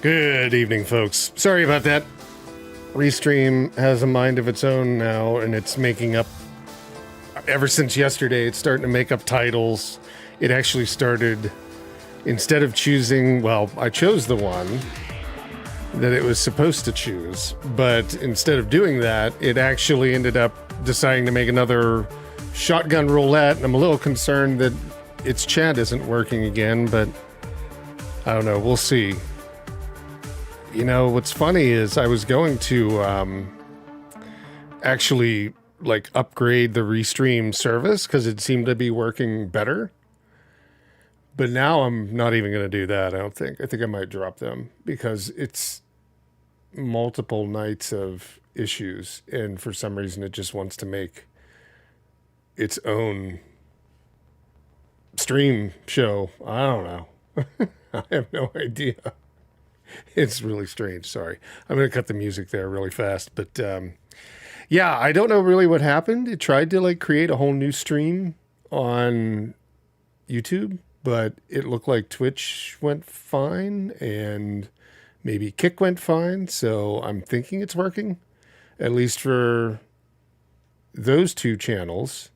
Good evening, folks. Sorry about that. Restream has a mind of its own now, and it's making up, ever since yesterday, it's starting to make up titles. It actually started, instead of choosing, well, I chose the one that it was supposed to choose, but instead of doing that, it actually ended up deciding to make another shotgun roulette, and I'm a little concerned that its chat isn't working again, but I don't know, we'll see. You know, what's funny is I was going to actually like upgrade the Restream service because it seemed to be working better. But now I'm not even going to do that, I don't think. I think I might drop them because it's multiple nights of issues. And for some reason, it just wants to make its own stream show. I don't know. I have no idea. It's really strange. Sorry. I'm going to cut the music there really fast. But yeah, I don't know really what happened. It tried to like create a whole new stream on YouTube, but it looked like Twitch went fine and maybe Kick went fine. So I'm thinking it's working, at least for those two channels.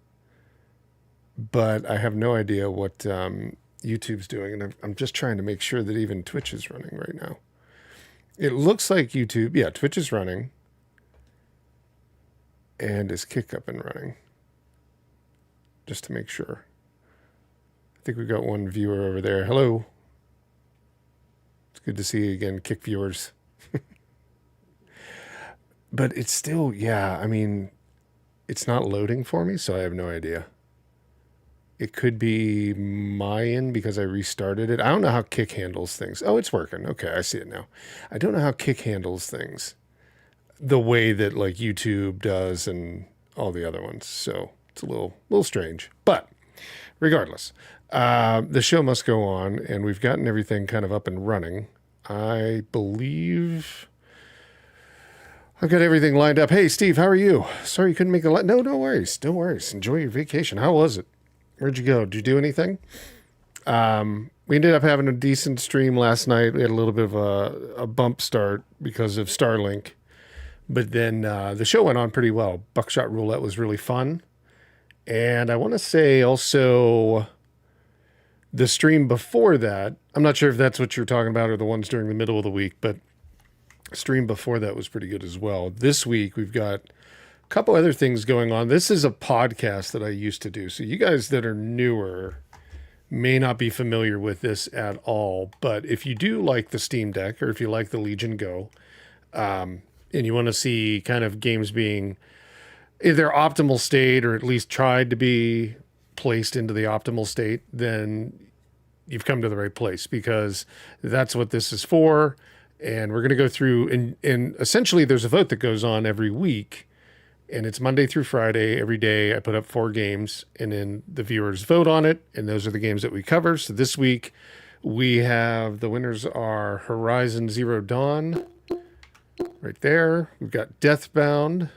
But I have no idea what YouTube's doing. And I'm just trying to make sure that even Twitch is running right now. It looks like YouTube, yeah, Twitch is running. And is Kick up and running? Just to make sure. I think we got one viewer over there. Hello. It's good to see you again, Kick viewers. But it's still, yeah, I mean, it's not loading for me, so I have no idea. It could be my end because I restarted it. I don't know how Kick handles things. Oh, it's working. Okay, I see it now. I don't know how Kick handles things the way that like YouTube does and all the other ones. So it's a little strange. But regardless, the show must go on, and we've gotten everything kind of up and running. I believe I've got everything lined up. Hey, Steve, how are you? Sorry you couldn't make a No worries. No worries. Enjoy your vacation. How was it? Where'd you go? Did you do anything? We ended up having a decent stream last night. We had a little bit of a bump start because of Starlink. But then the show went on pretty well. Buckshot Roulette was really fun. And I want to say also the stream before that, I'm not sure if that's what you're talking about or the ones during the middle of the week, but stream before that was pretty good as well. This week we've got couple other things going on. This is a podcast that I used to do. So you guys that are newer may not be familiar with this at all. But if you do like the Steam Deck or if you like the Legion Go, and you want to see kind of games being in their optimal state or at least tried to be placed into the optimal state, then you've come to the right place because that's what this is for. And we're going to go through and essentially there's a vote that goes on every week. And it's Monday through Friday. Every day I put up 4 games and then the viewers vote on it. And those are the games that we cover. So this week we have, the winners are Horizon Zero Dawn right there. We've got Deathbound.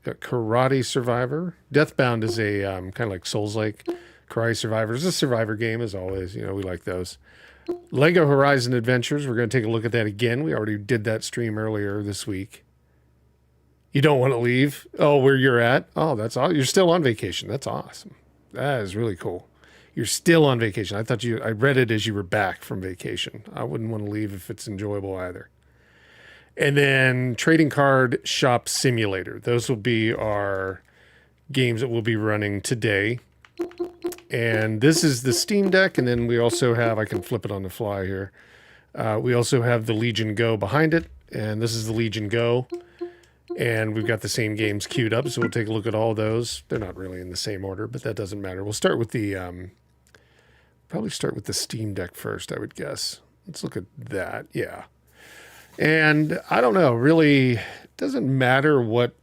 Got Karate Survivor. Deathbound is a kind of like Souls-like. Karate Survivor is a survivor game as always. You know, we like those. Lego Horizon Adventures. We're going to take a look at that again. We already did that stream earlier this week. You don't want to leave? Oh, where you're at? Oh, that's all. You're still on vacation. That's awesome. That is really cool. You're still on vacation. I read it as you were back from vacation. I wouldn't want to leave if it's enjoyable either. And then Trading Card Shop Simulator. Those will be our games that we'll be running today. And this is the Steam Deck. And then we also have, I can flip it on the fly here. We also have the Legion Go behind it. And this is the Legion Go. And we've got the same games queued up, so we'll take a look at all those. They're not really in the same order, but that doesn't matter. We'll start with the, probably start with the Steam Deck first, I would guess. Let's look at that, yeah. And I don't know, really, it doesn't matter what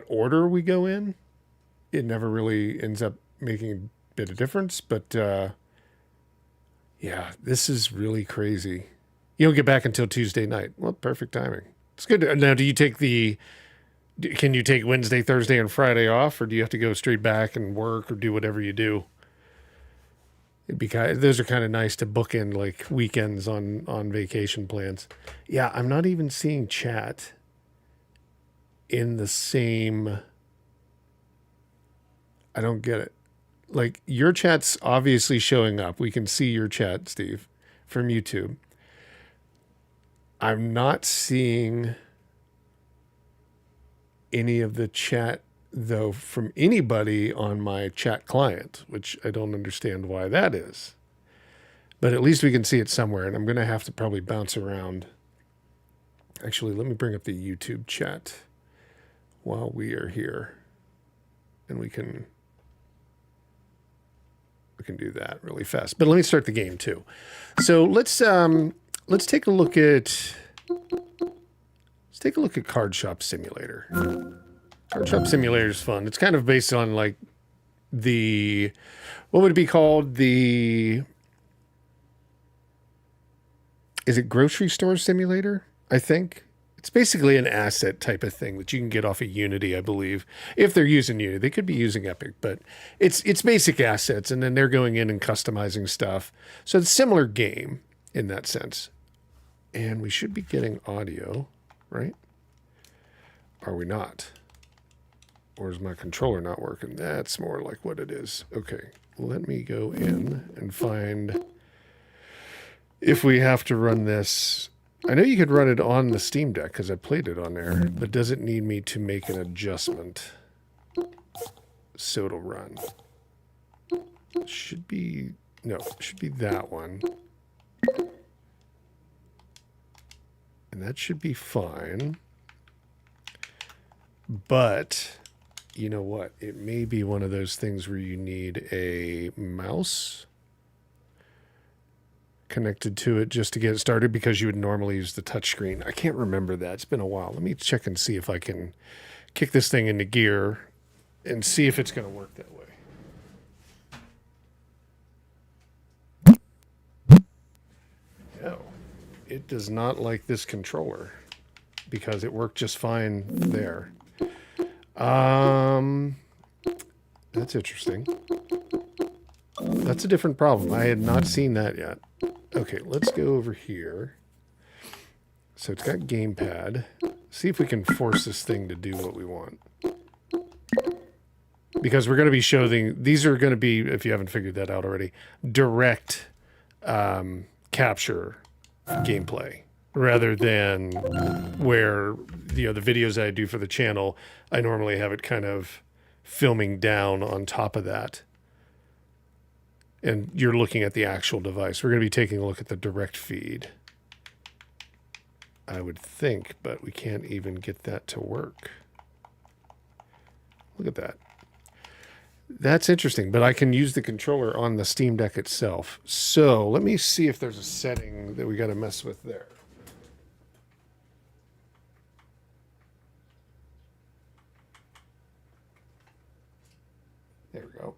order we go in. It never really ends up making a bit of difference, but yeah, this is really crazy. You don't get back until Tuesday night. Well, perfect timing. It's good. Now, can you take Wednesday, Thursday, and Friday off, or do you have to go straight back and work or do whatever you do? Those are kind of nice to book in like weekends on vacation plans. Yeah, I'm not even seeing chat in the same. I don't get it. Like your chat's obviously showing up. We can see your chat, Steve, from YouTube. I'm not seeing any of the chat though from anybody on my chat client, which I don't understand why that is. But at least we can see it somewhere, and I'm going to have to probably bounce around. Actually, let me bring up the YouTube chat while we are here, and we can do that really fast. But let me start the game too. So let's take a look at Card Shop Simulator. Card Shop Simulator is fun. It's kind of based on like what would it be called? Is it Grocery Store Simulator? I think. It's basically an asset type of thing that you can get off of Unity, I believe. If they're using Unity, they could be using Epic, but it's basic assets, and then they're going in and customizing stuff. So it's a similar game in that sense. And we should be getting audio, right? Are we not? Or is my controller not working? That's more like what it is. Okay, let me go in and find if we have to run this. I know you could run it on the Steam Deck because I played it on there, but does it need me to make an adjustment so it'll run? It should be that one. And that should be fine. But you know what? It may be one of those things where you need a mouse connected to it just to get it started, because you would normally use the touchscreen. I can't remember that. It's been a while. Let me check and see if I can kick this thing into gear and see if it's going to work that way. No, it does not like this controller because it worked just fine there. That's interesting. That's a different problem. I had not seen that yet. Okay, let's go over here. So it's got gamepad. See if we can force this thing to do what we want. Because we're going to be showing, these are going to be, if you haven't figured that out already, direct capture gameplay. Rather than where, the videos I do for the channel, I normally have it kind of filming down on top of that. And you're looking at the actual device. We're going to be taking a look at the direct feed, I would think, but we can't even get that to work. Look at that. That's interesting, but I can use the controller on the Steam Deck itself. So let me see if there's a setting that we got to mess with there. There we go.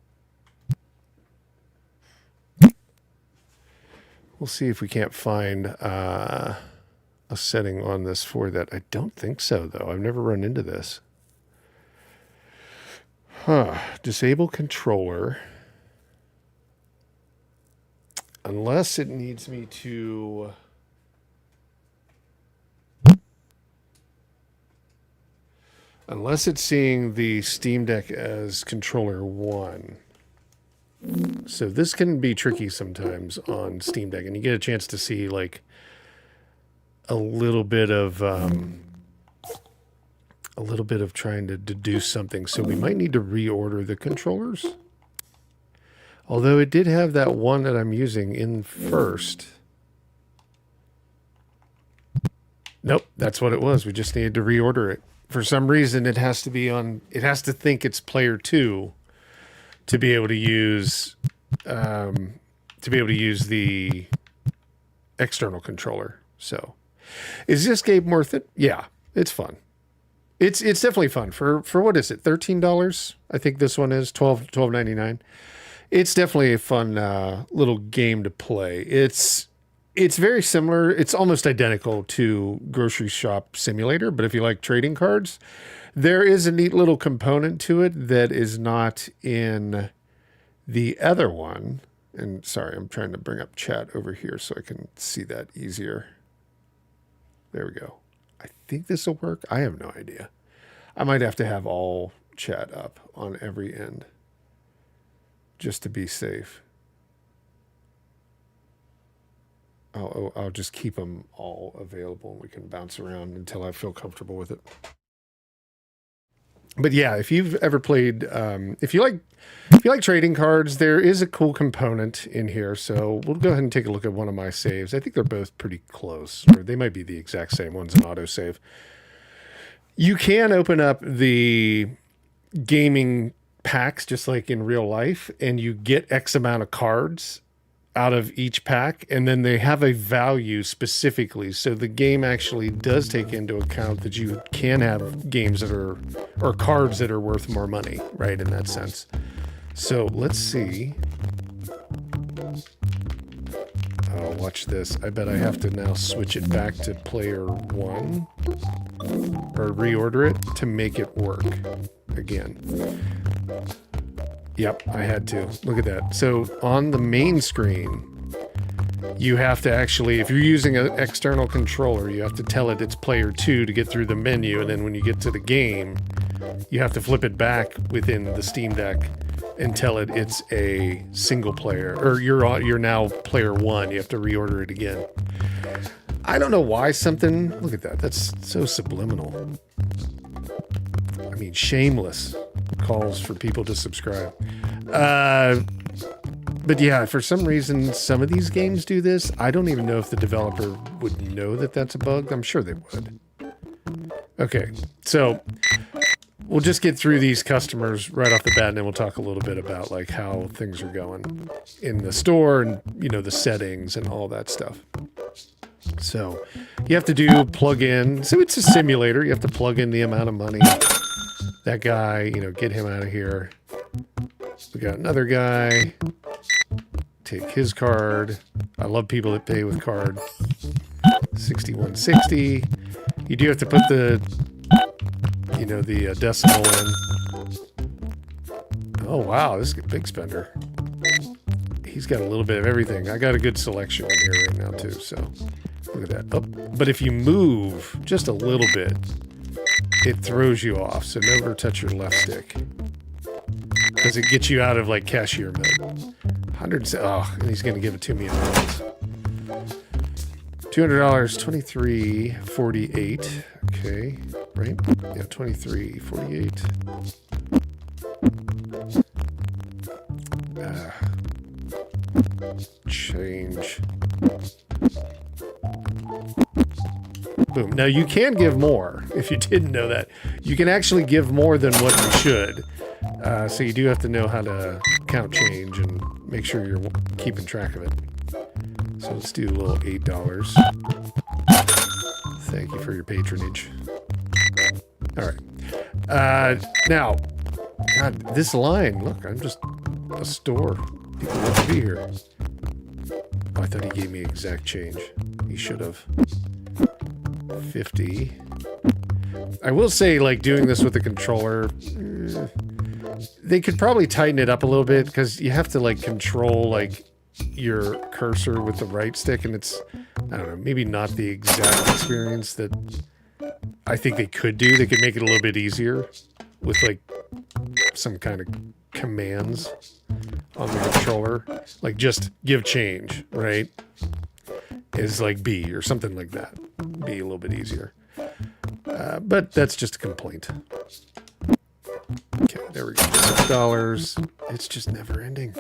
We'll see if we can't find a setting on this for that. I don't think so, though. I've never run into this. Disable controller. Unless it needs me to... Unless it's seeing the Steam Deck as controller 1. So this can be tricky sometimes on Steam Deck, and you get a chance to see like a little bit of trying to deduce something. So we might need to reorder the controllers. Although it did have that one that I'm using in first. Nope, that's what it was. We just needed to reorder it. For some reason, it has to be on. It has to think it's player 2. To be able to use the external controller. So, is this game worth it? Yeah, it's fun. It's definitely fun for what is it? $13? I think this one is $12.99. It's definitely a fun little game to play. It's very similar. It's almost identical to Grocery Shop Simulator, but if you like trading cards. There is a neat little component to it that is not in the other one. And sorry, I'm trying to bring up chat over here so I can see that easier. There we go. I think this will work. I have no idea. I might have to have all chat up on every end just to be safe. I'll just keep them all available and we can bounce around until I feel comfortable with it. But yeah, if you've ever played, if you like trading cards, there is a cool component in here. So we'll go ahead and take a look at one of my saves. I think they're both pretty close, or they might be the exact same. One's an autosave. You can open up the gaming packs just like in real life, and you get X amount of cards out of each pack, and then they have a value specifically. So the game actually does take into account that you can have games that are, or cards that are worth more money, right, in that sense. So let's see. Oh, watch this. I bet I have to now switch it back to player 1 or reorder it to make it work again. Yep, I had to. Look at that. So on the main screen, you have to actually, if you're using an external controller, you have to tell it it's player 2 to get through the menu. And then when you get to the game, you have to flip it back within the Steam Deck and tell it it's a single player, or you're now player 1. You have to reorder it again. I don't know why something, look at that. That's so subliminal. I mean, shameless calls for people to subscribe. But yeah, for some reason, some of these games do this. I don't even know if the developer would know that that's a bug. I'm sure they would. Okay, so we'll just get through these customers right off the bat, and then we'll talk a little bit about like how things are going in the store and, you know, the settings and all that stuff. So you have to do plug in. So it's a simulator. You have to plug in the amount of money. That guy, you know, get him out of here. We got another guy. Take his card. I love people that pay with card. 6160. You do have to put the, you know, the decimal in. Oh, wow. This is a big spender. He's got a little bit of everything. I got a good selection in here right now, too. So look at that. Oh, but if you move just a little bit, it throws you off. So never touch your left stick, because it gets you out of like cashier mode. 100. Oh, and he's going to give it to me in minutes. $200, 23.48. Okay, right? Yeah, 23.48. Change. Boom. Now you can give more. If you didn't know that, you can actually give more than what you should. So you do have to know how to count change and make sure you're keeping track of it. So let's do a little $8. Thank you for your patronage. All right. Now, God, this line, look, I'm just a store. People want to be here. Oh, I thought he gave me exact change. He should have. 50. I will say, like, doing this with the controller, they could probably tighten it up a little bit, because you have to, like, control, like, your cursor with the right stick, and it's, I don't know, maybe not the exact experience that I think they could do. They could make it a little bit easier with, like, some kind of commands on the controller. Like, just give change, right? Is like B or something like that. Be a little bit easier. But that's just a complaint. Okay, there we go. $6. It's just never ending.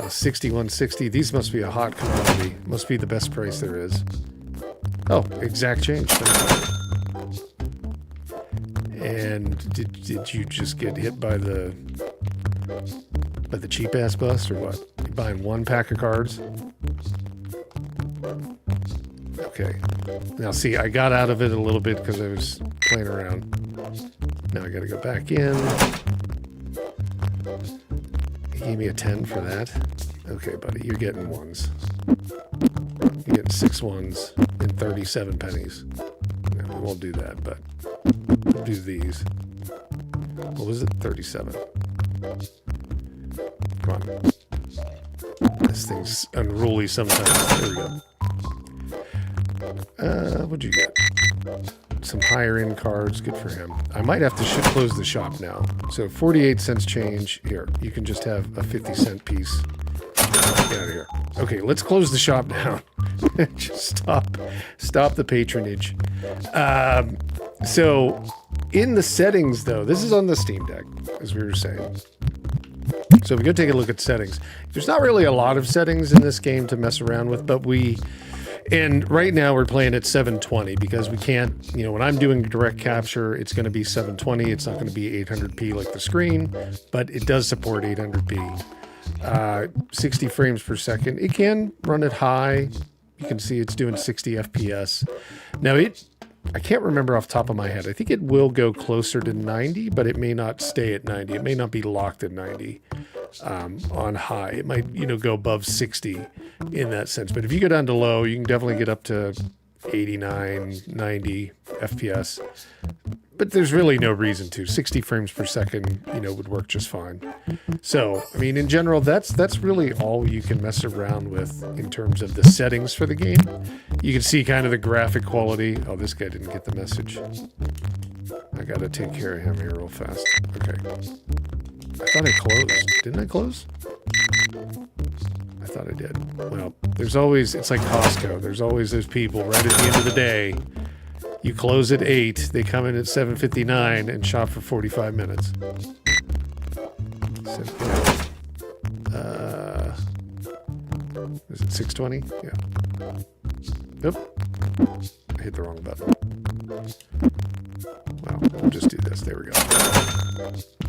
6160. These must be a hot commodity. Must be the best price there is. Oh, exact change. And did you just get hit by the cheap ass bus or what? You buying one pack of cards? Okay. Now see, I got out of it a little bit because I was playing around. Now I got to go back in. He gave me a 10 for that. Okay, buddy, you're getting ones. You're getting 6 ones and 37 pennies. No, we won't do that, but we'll do these. What was it? 37. Come on. This thing's unruly sometimes. There we go. What'd you get? Some higher end cards. Good for him. I might have to close the shop now. So 48 cents change. Here, you can just have a 50-cent piece. Get out of here. Okay, let's close the shop down. Just stop the patronage. So in the settings, though, this is on the Steam Deck, as we were saying. So we go take a look at settings. There's not really a lot of settings in this game to mess around with, but and right now we're playing at 720 because we can't, when I'm doing direct capture, it's going to be 720. It's not going to be 800p like the screen, but it does support 800p. 60 frames per second. It can run it high. You can see it's doing 60 FPS. Now I can't remember off the top of my head. I think it will go closer to 90, but it may not stay at 90. It may not be locked at 90 on high. It might, go above 60 in that sense. But if you go down to low, you can definitely get up to 89, 90 FPS. But there's really no reason to. 60 frames per second, would work just fine. So, in general, that's really all you can mess around with in terms of the settings for the game. You can see kind of the graphic quality. Oh, this guy didn't get the message. I gotta take care of him here real fast. Okay. I thought I closed. Didn't I close? I thought I did. Well, there's always, it's like Costco. There's always those people right at the end of the day. You close at 8, they come in at 7:59 and shop for 45 minutes. So, is it 6:20? Yeah. Nope. I hit the wrong button. Well, we'll just do this. There we go.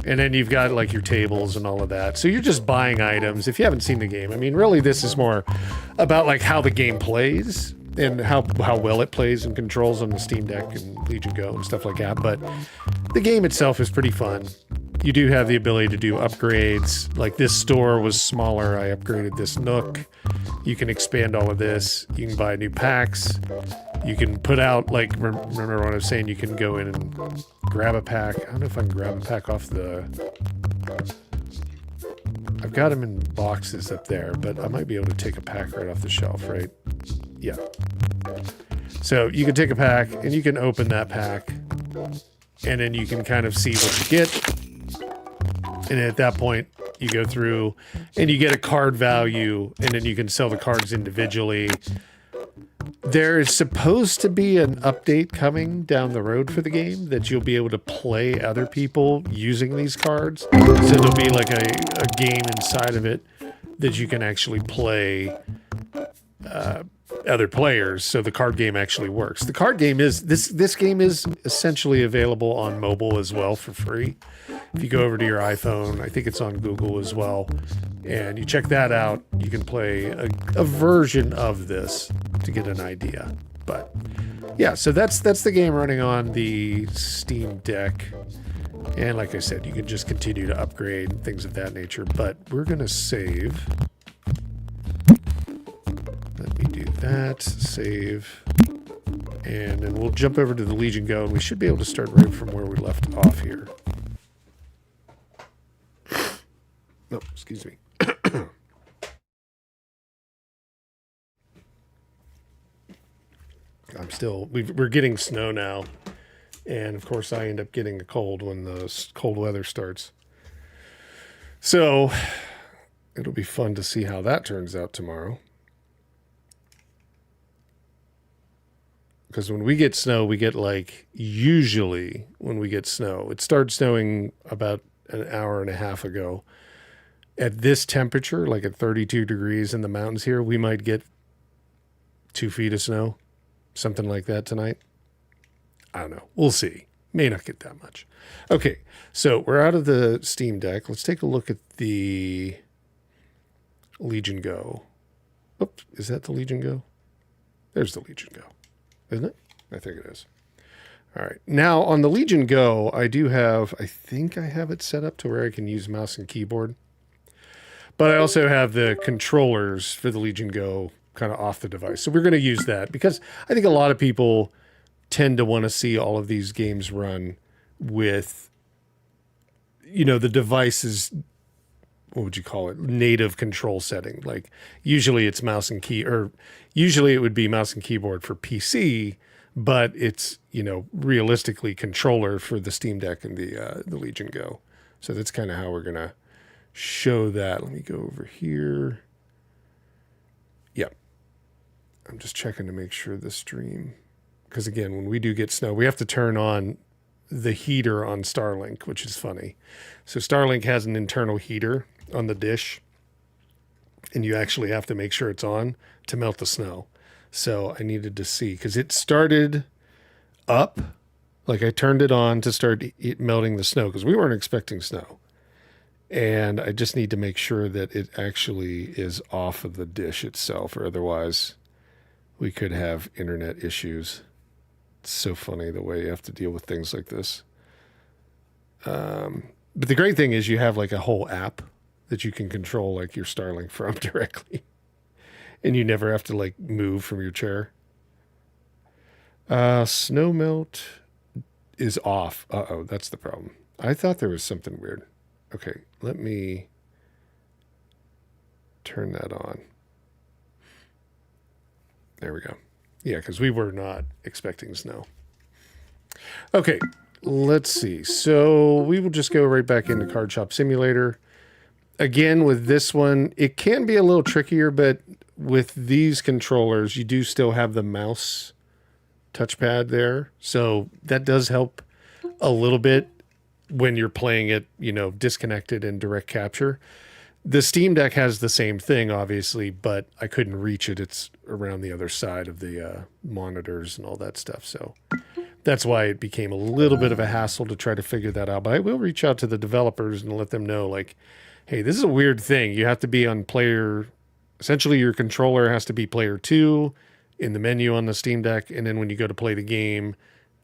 And then you've got like your tables and all of that. So you're just buying items. If you haven't seen the game, really this is more about like how the game plays and how well it plays and controls on the Steam Deck and Legion Go and stuff like that. But the game itself is pretty fun. You do have the ability to do upgrades. Like this store was smaller. I upgraded this nook. You can expand all of this. You can buy new packs. You can put out, like, remember what I was saying? You can go in and grab a pack. I don't know if I can grab a pack off the... I've got them in boxes up there, but I might be able to take a pack right off the shelf, right? Yeah. So you can take a pack, and you can open that pack, and then you can kind of see what you get. And at that point, you go through, and you get a card value, and then you can sell the cards individually. There is supposed to be an update coming down the road for the game that you'll be able to play other people using these cards. So there'll be like a game inside of it that you can actually play other players. So the card game actually works. The card game is, this game is essentially available on mobile as well for free. If you go over to your iPhone, I think it's on Google as well, and you check that out, you can play a version of this to get an idea. But yeah, so that's the game running on the Steam Deck. And like I said, you can just continue to upgrade and things of that nature. But we're going to save. Let me do that. Save. And then we'll jump over to the Legion Go, and we should be able to start right from where we left off here. Oh, excuse me. We're getting snow now. And of course I end up getting a cold when the cold weather starts. So it'll be fun to see how that turns out tomorrow. Because when we get snow, we get usually when we get snow, it started snowing about an hour and a half ago. At this temperature, like at 32 degrees in the mountains here, we might get 2 feet of snow, something like that tonight. I don't know. We'll see. May not get that much. Okay, so we're out of the Steam Deck. Let's take a look at the Legion Go. Oops, is that the Legion Go? There's the Legion Go, isn't it? I think it is. All right. Now, on the Legion Go, I think I have it set up to where I can use mouse and keyboard. But I also have the controllers for the Legion Go kind of off the device. So we're going to use that because I think a lot of people tend to want to see all of these games run with, the devices what would you call it, native control setting. Like usually it's mouse and key, or usually it would be mouse and keyboard for PC, but it's, you know, realistically controller for the Steam Deck and the Legion Go. So that's kind of how we're going to show that. Let me go over here. Yep. I'm just checking to make sure the stream, because again, when we do get snow, we have to turn on the heater on Starlink, which is funny. So Starlink has an internal heater on the dish, and you actually have to make sure it's on to melt the snow. So I needed to see, because it started up, like I turned it on to start melting the snow, because we weren't expecting snow. And I just need to make sure that it actually is off of the dish itself, or otherwise we could have internet issues. It's so funny the way you have to deal with things like this. But the great thing is you have like a whole app that you can control like your Starlink from directly. And you never have to like move from your chair. Snow melt is off. Uh-oh, that's the problem. I thought there was something weird. Okay, let me turn that on. There we go. Yeah, because we were not expecting snow. Okay, let's see. So we will just go right back into Card Shop Simulator. Again, with this one, it can be a little trickier, but with these controllers, you do still have the mouse touchpad there. So that does help a little bit when you're playing it, you know, disconnected in direct capture. The Steam Deck has the same thing, obviously, but I couldn't reach it. It's around the other side of the monitors and all that stuff. So that's why it became a little bit of a hassle to try to figure that out. But I will reach out to the developers and let them know, like, hey, this is a weird thing. You have to be on player, essentially your controller has to be player 2 in the menu on the Steam Deck. And then when you go to play the game,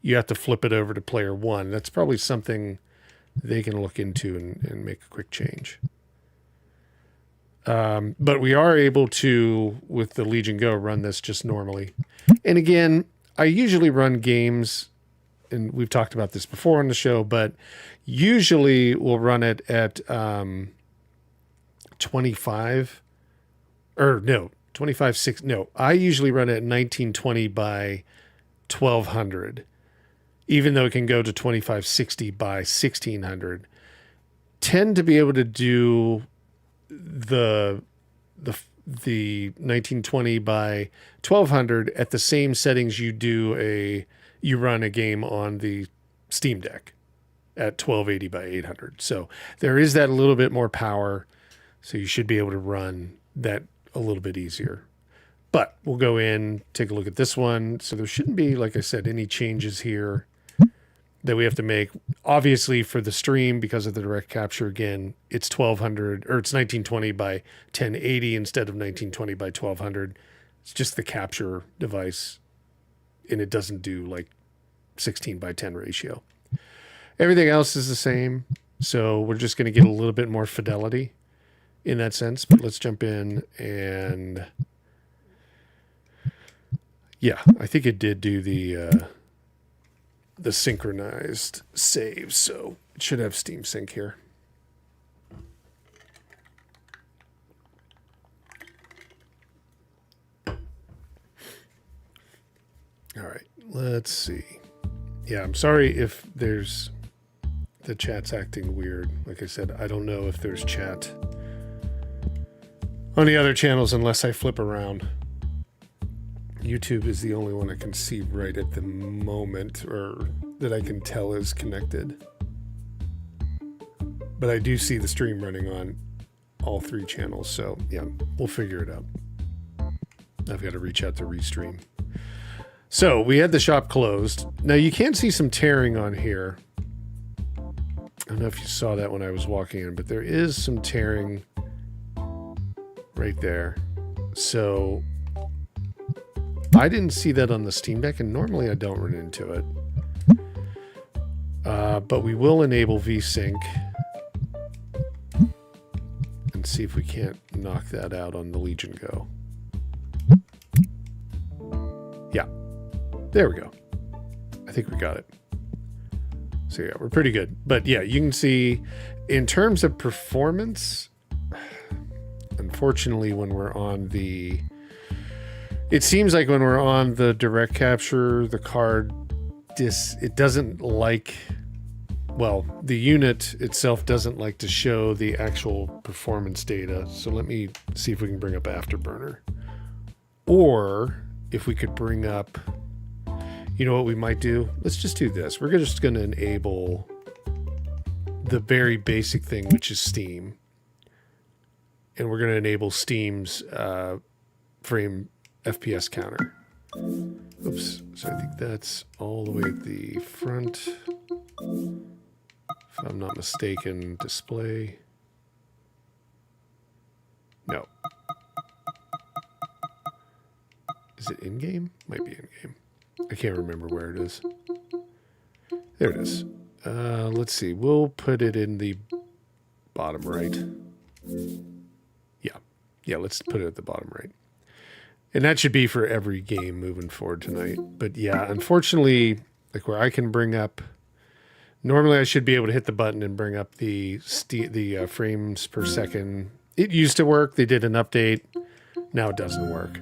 you have to flip it over to player 1. That's probably something they can look into and make a quick change. But we are able to, with the Legion Go, run this just normally. And again, I usually run games, and we've talked about this before on the show, but usually we'll run it at 25, or no, 25.6. No, I usually run it at 1920 by 1200, even though it can go to 2560 by 1600. Tend to be able to do the 1920 by 1200 at the same settings you run a game on the Steam Deck at 1280 by 800. So there is that a little bit more power. So you should be able to run that a little bit easier. But we'll go in, take a look at this one. So there shouldn't be, like I said, any changes here that we have to make. Obviously for the stream, because of the direct capture, again, it's 1200, or it's 1920 by 1080 instead of 1920 by 1200. It's just the capture device, and it doesn't do like 16 by 10 ratio. Everything else is the same. So we're just going to get a little bit more fidelity in that sense. But let's jump in and yeah, I think it did do the synchronized save, so it should have Steam Sync here. All right, let's see. Yeah, I'm sorry if the chat's acting weird. Like I said, I don't know if there's chat on the other channels unless I flip around. YouTube is the only one I can see right at the moment, or that I can tell is connected. But I do see the stream running on all 3 channels, so yeah, we'll figure it out. I've got to reach out to Restream. So we had the shop closed. Now you can see some tearing on here. I don't know if you saw that when I was walking in, but there is some tearing right there. So I didn't see that on the Steam Deck, and normally I don't run into it. But we will enable VSync and see if we can't knock that out on the Legion Go. Yeah, there we go. I think we got it. So yeah, we're pretty good. But yeah, you can see in terms of performance, unfortunately, when we're on the... It seems like when we're on the direct capture, the card, it doesn't like... Well, the unit itself doesn't like to show the actual performance data. So let me see if we can bring up Afterburner. Or if we could bring up... You know what we might do? Let's just do this. We're just going to enable the very basic thing, which is Steam. And we're going to enable Steam's frame FPS counter. Oops. So I think that's all the way at the front. If I'm not mistaken, display. No. Is it in-game? Might be in-game. I can't remember where it is. There it is. Let's see. We'll put it in the bottom right. Yeah. Yeah, let's put it at the bottom right. And that should be for every game moving forward tonight. But yeah, unfortunately, like where I can bring up... Normally I should be able to hit the button and bring up the frames per second. It used to work. They did an update. Now it doesn't work.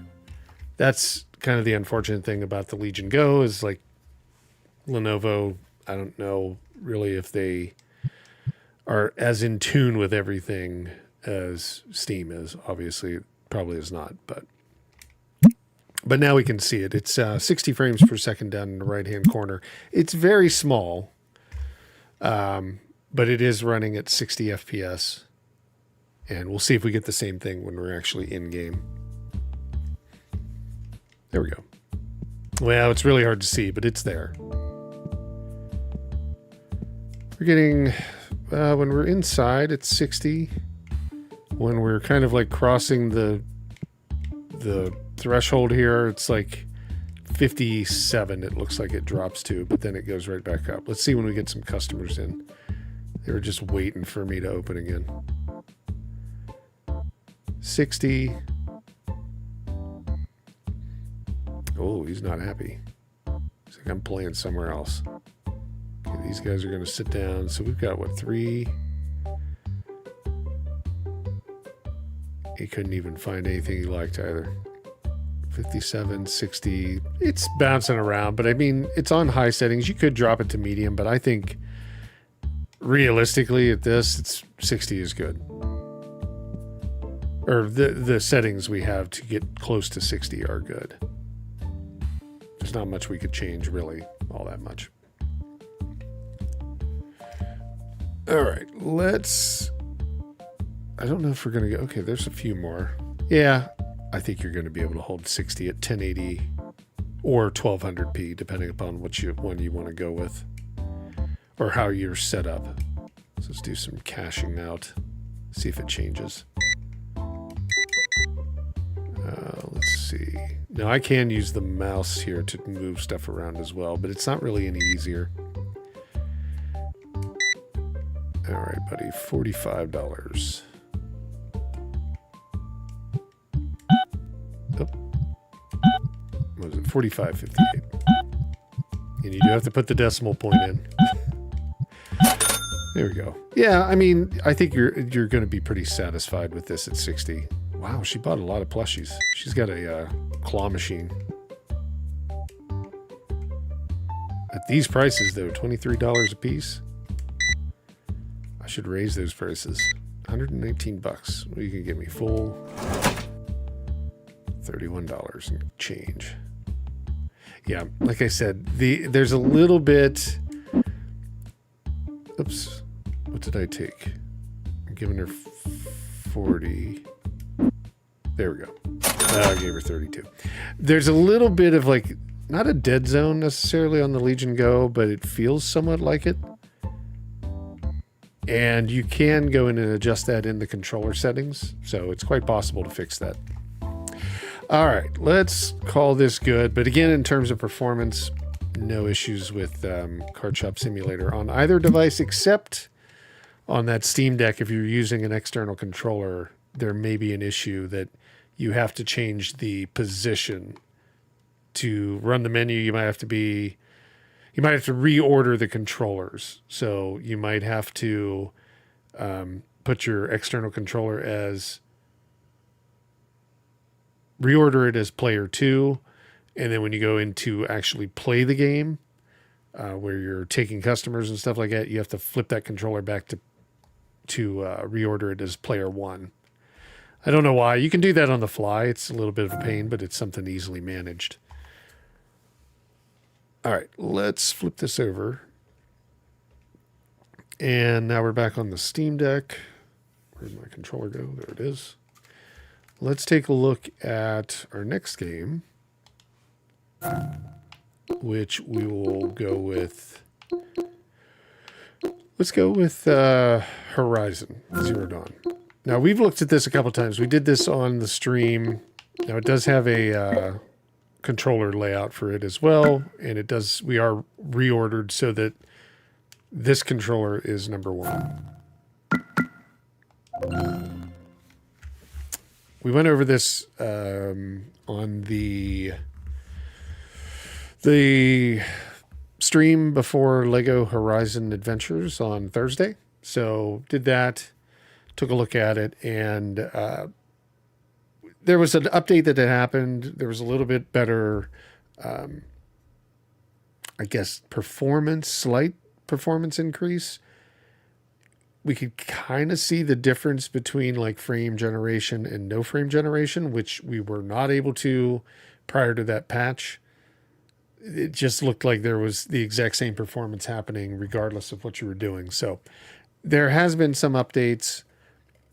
That's kind of the unfortunate thing about the Legion Go is like Lenovo, I don't know really if they are as in tune with everything as Steam is. Obviously, it probably is not, but now we can see it. It's 60 frames per second down in the right-hand corner. It's very small, but it is running at 60 FPS. And we'll see if we get the same thing when we're actually in-game. There we go. Well, it's really hard to see, but it's there. We're getting, when we're inside, it's 60. When we're kind of like crossing the threshold here, it's like 57, it looks like it drops to, but then it goes right back up. Let's see when we get some customers in. They were just waiting for me to open again. 60. Oh, he's not happy. He's like, I'm playing somewhere else. Okay, these guys are going to sit down. So we've got, what, 3? He couldn't even find anything he liked either. 57, 60. It's bouncing around, but I mean, it's on high settings. You could drop it to medium, but I think realistically at this, it's 60 is good. Or the settings we have to get close to 60 are good. There's not much we could change, really, all that much. All right, let's... I don't know if we're going to go... Okay, there's a few more. Yeah, I think you're going to be able to hold 60 at 1080 or 1200p, depending upon which one you want to go with or how you're set up. So let's do some caching out, see if it changes. Let's see. Now I can use the mouse here to move stuff around as well, but it's not really any easier. All right, buddy, $45. Oh. What was it? 45.58. And you do have to put the decimal point in. There we go. Yeah, I mean, I think you're going to be pretty satisfied with this at 60. Wow, she bought a lot of plushies. She's got a claw machine. At these prices, though, $23 a piece. I should raise those prices. 119 bucks. Well, you can get me full $31 and change. Yeah, like I said, there's a little bit... Oops. What did I take? I'm giving her 40... There we go. I gave her 32. There's a little bit of like, not a dead zone necessarily on the Legion Go, but it feels somewhat like it. And you can go in and adjust that in the controller settings. So it's quite possible to fix that. All right, let's call this good. But again, in terms of performance, no issues with Card Shop Simulator on either device, except on that Steam Deck. If you're using an external controller, there may be an issue that you have to change the position to run the menu. You might have to reorder the controllers. So you might have to put your external controller as reorder it as player 2, and then when you go in to actually play the game, where you're taking customers and stuff like that, you have to flip that controller back to reorder it as player 1. I don't know why. You can do that on the fly. It's a little bit of a pain, but it's something easily managed. All right, let's flip this over. And now we're back on the Steam Deck. Where'd my controller go? There it is. Let's take a look at our next game, which we will go with. Let's go with Horizon Zero Dawn. Now, we've looked at this a couple times. We did this on the stream. Now, it does have a controller layout for it as well, and it does. We are reordered so that this controller is number 1. We went over this on the stream before Lego Horizon Adventures on Thursday. So did that, took a look at it, and there was an update that had happened. There was a little bit better, I guess, slight performance increase. We could kind of see the difference between like frame generation and no frame generation, which we were not able to prior to that patch. It just looked like there was the exact same performance happening regardless of what you were doing. So there has been some updates.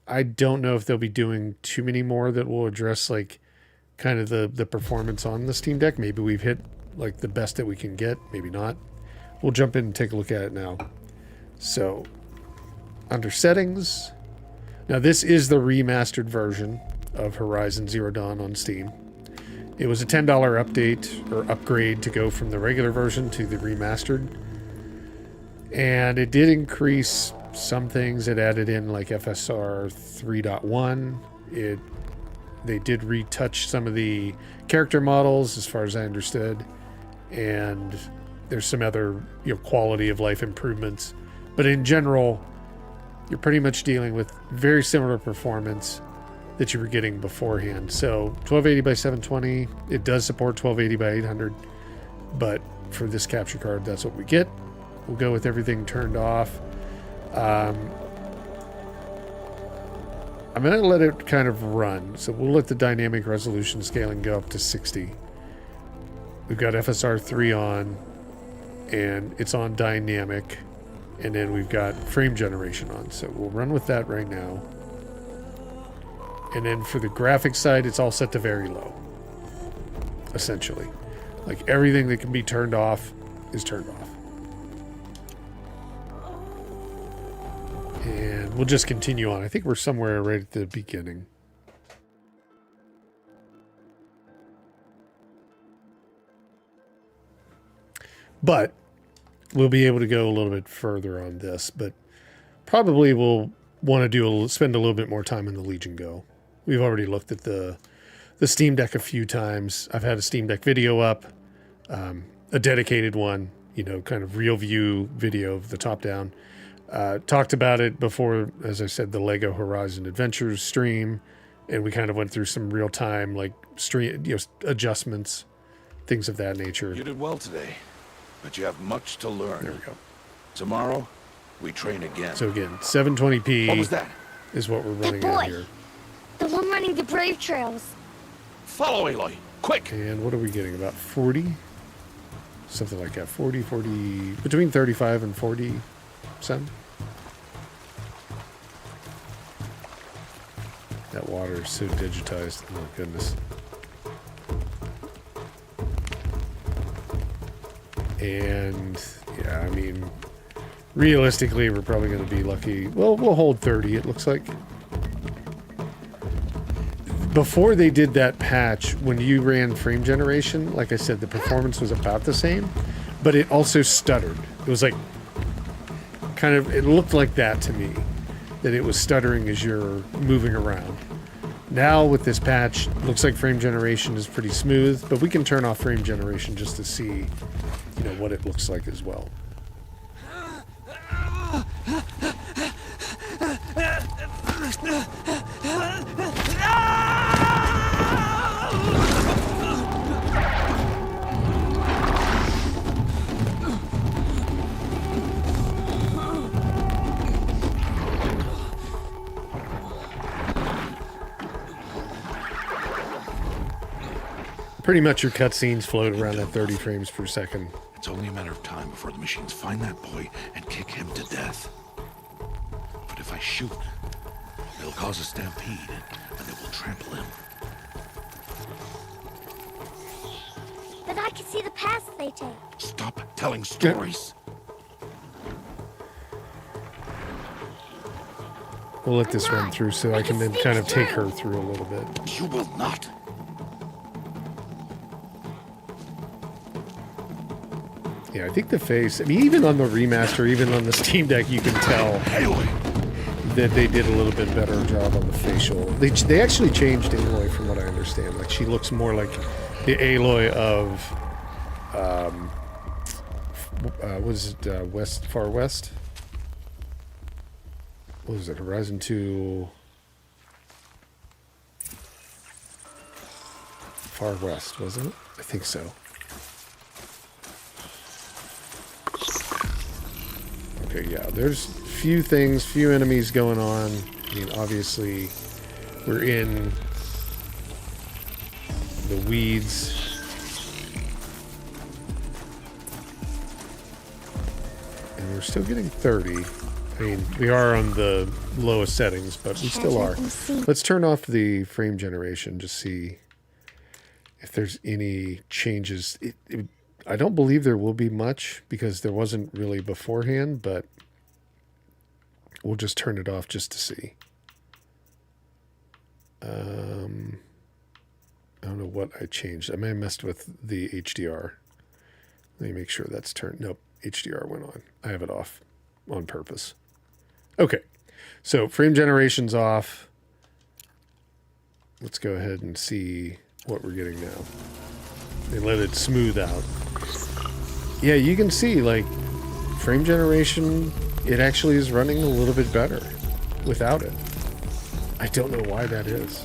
I don't know if they'll be doing too many more that will address like kind of the performance on the Steam Deck. Maybe we've hit like the best that we can get, maybe not. We'll jump in and take a look at it now. So under settings, now this is the remastered version of Horizon Zero Dawn on Steam. It was a $10 update or upgrade to go from the regular version to the remastered. And it did increase some things. It added in like FSR 3.1. They did retouch some of the character models as far as I understood. And there's some other, quality of life improvements. But in general, you're pretty much dealing with very similar performance that you were getting beforehand. So 1280 by 720, it does support 1280 by 800, but for this capture card, that's what we get. We'll go with everything turned off. I'm going to let it kind of run. So we'll let the dynamic resolution scaling go up to 60. We've got FSR 3 on, and it's on dynamic. And then we've got frame generation on. So we'll run with that right now. And then for the graphics side, it's all set to very low. Essentially. Like everything that can be turned off is turned off. And we'll just continue on. I think we're somewhere right at the beginning. But we'll be able to go a little bit further on this, but probably we'll want to spend a little bit more time in the Legion Go. We've already looked at the Steam Deck a few times. I've had a Steam Deck video up, a dedicated one, kind of real view video of the top down. Talked about it before, as I said, the Lego Horizon Adventures stream, and we kind of went through some real time like stream adjustments, things of that nature. You did well today, but you have much to learn. There we go. Tomorrow, we train again. So again, 720p. What was that? Is what we're running That boy. at here. The one running the brave trails. Follow Aloy, quick! And what are we getting? About 40? Something like that. 40, between 35 and 40 cents. That water is so digitized. Oh my goodness. And yeah, I mean, realistically, we're probably going to be lucky. Well, we'll hold 30, it looks like. Before they did that patch, when you ran frame generation, like I said, the performance was about the same, but it also stuttered. It was like, it looked like that to me, that it was stuttering as you're moving around. Now with this patch, looks like frame generation is pretty smooth, but we can turn off frame generation just to see, what it looks like as well. Pretty much your cutscenes float around at 30 frames per second. It's only a matter of time before the machines find that boy and kick him to death. But if I shoot, it'll cause a stampede, and it will trample him. But I can see the paths they take. Stop telling stories. We'll let this run through so I can then kind of take her through a little bit. You will not. Yeah, I think the face, I mean, even on the remaster, even on the Steam Deck, you can tell that they did a little bit better job on the facial. They actually changed Aloy from what I understand. Like, she looks more like the Aloy of, was it Far West? What was it, Horizon 2? Far West, wasn't it? I think so. Okay, yeah, there's few enemies going on. I mean, obviously, we're in the weeds. And we're still getting 30. I mean, we are on the lowest settings, but we still are. Let's turn off the frame generation, just see if there's any changes. I don't believe there will be much because there wasn't really beforehand, but we'll just turn it off just to see. I don't know what I changed. I may have messed with the HDR. Let me make sure that's turned. Nope, HDR went on. I have it off on purpose. Okay, so frame generation's off. Let's go ahead and see what we're getting now. And let it smooth out. Yeah, you can see, like, frame generation, it actually is running a little bit better without it. I don't know why that is.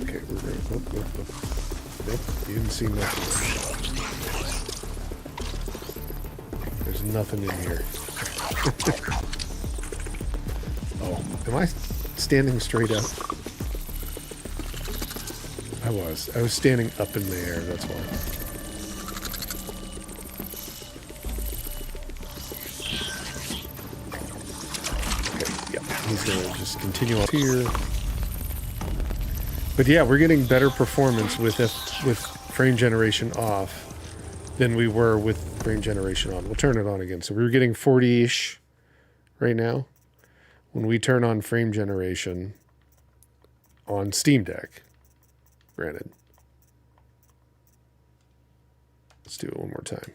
Okay, we're going to... Nope, you didn't see nothing. There's nothing in here. Oh, am I standing straight up? I was standing up in the air, that's why. Okay, yeah, he's gonna just continue up here. But yeah, we're getting better performance with frame generation off than we were with frame generation on. We'll turn it on again. So we were getting 40-ish right now. When we turn on frame generation on Steam Deck, granted. Let's do it one more time.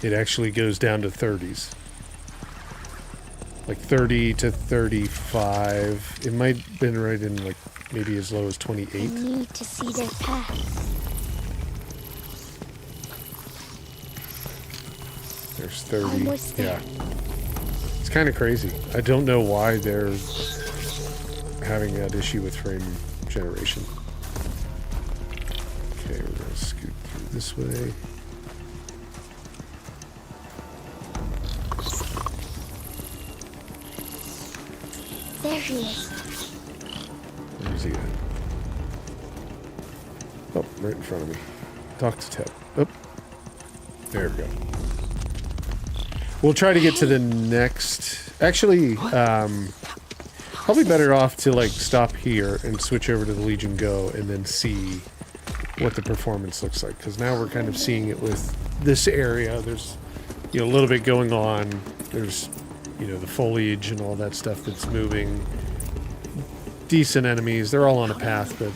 It actually goes down to 30s. Like 30 to 35. It might have been right in like maybe as low as 28. I need to see their paths. There's 30. Almost there. Yeah. It's kind of crazy. I don't know why they're having that issue with frame generation. Okay, we're going to scoot through this way. There he is. Where's he at? Oh, right in front of me. Talk to Ted. Oh, there we go. We'll try to get to the next... Actually, probably better off to like stop here and switch over to the Legion Go and then see what the performance looks like. Because now we're kind of seeing it with this area. There's, you know, a little bit going on. There's, you know, the foliage and all that stuff that's moving. Decent enemies. They're all on a path, but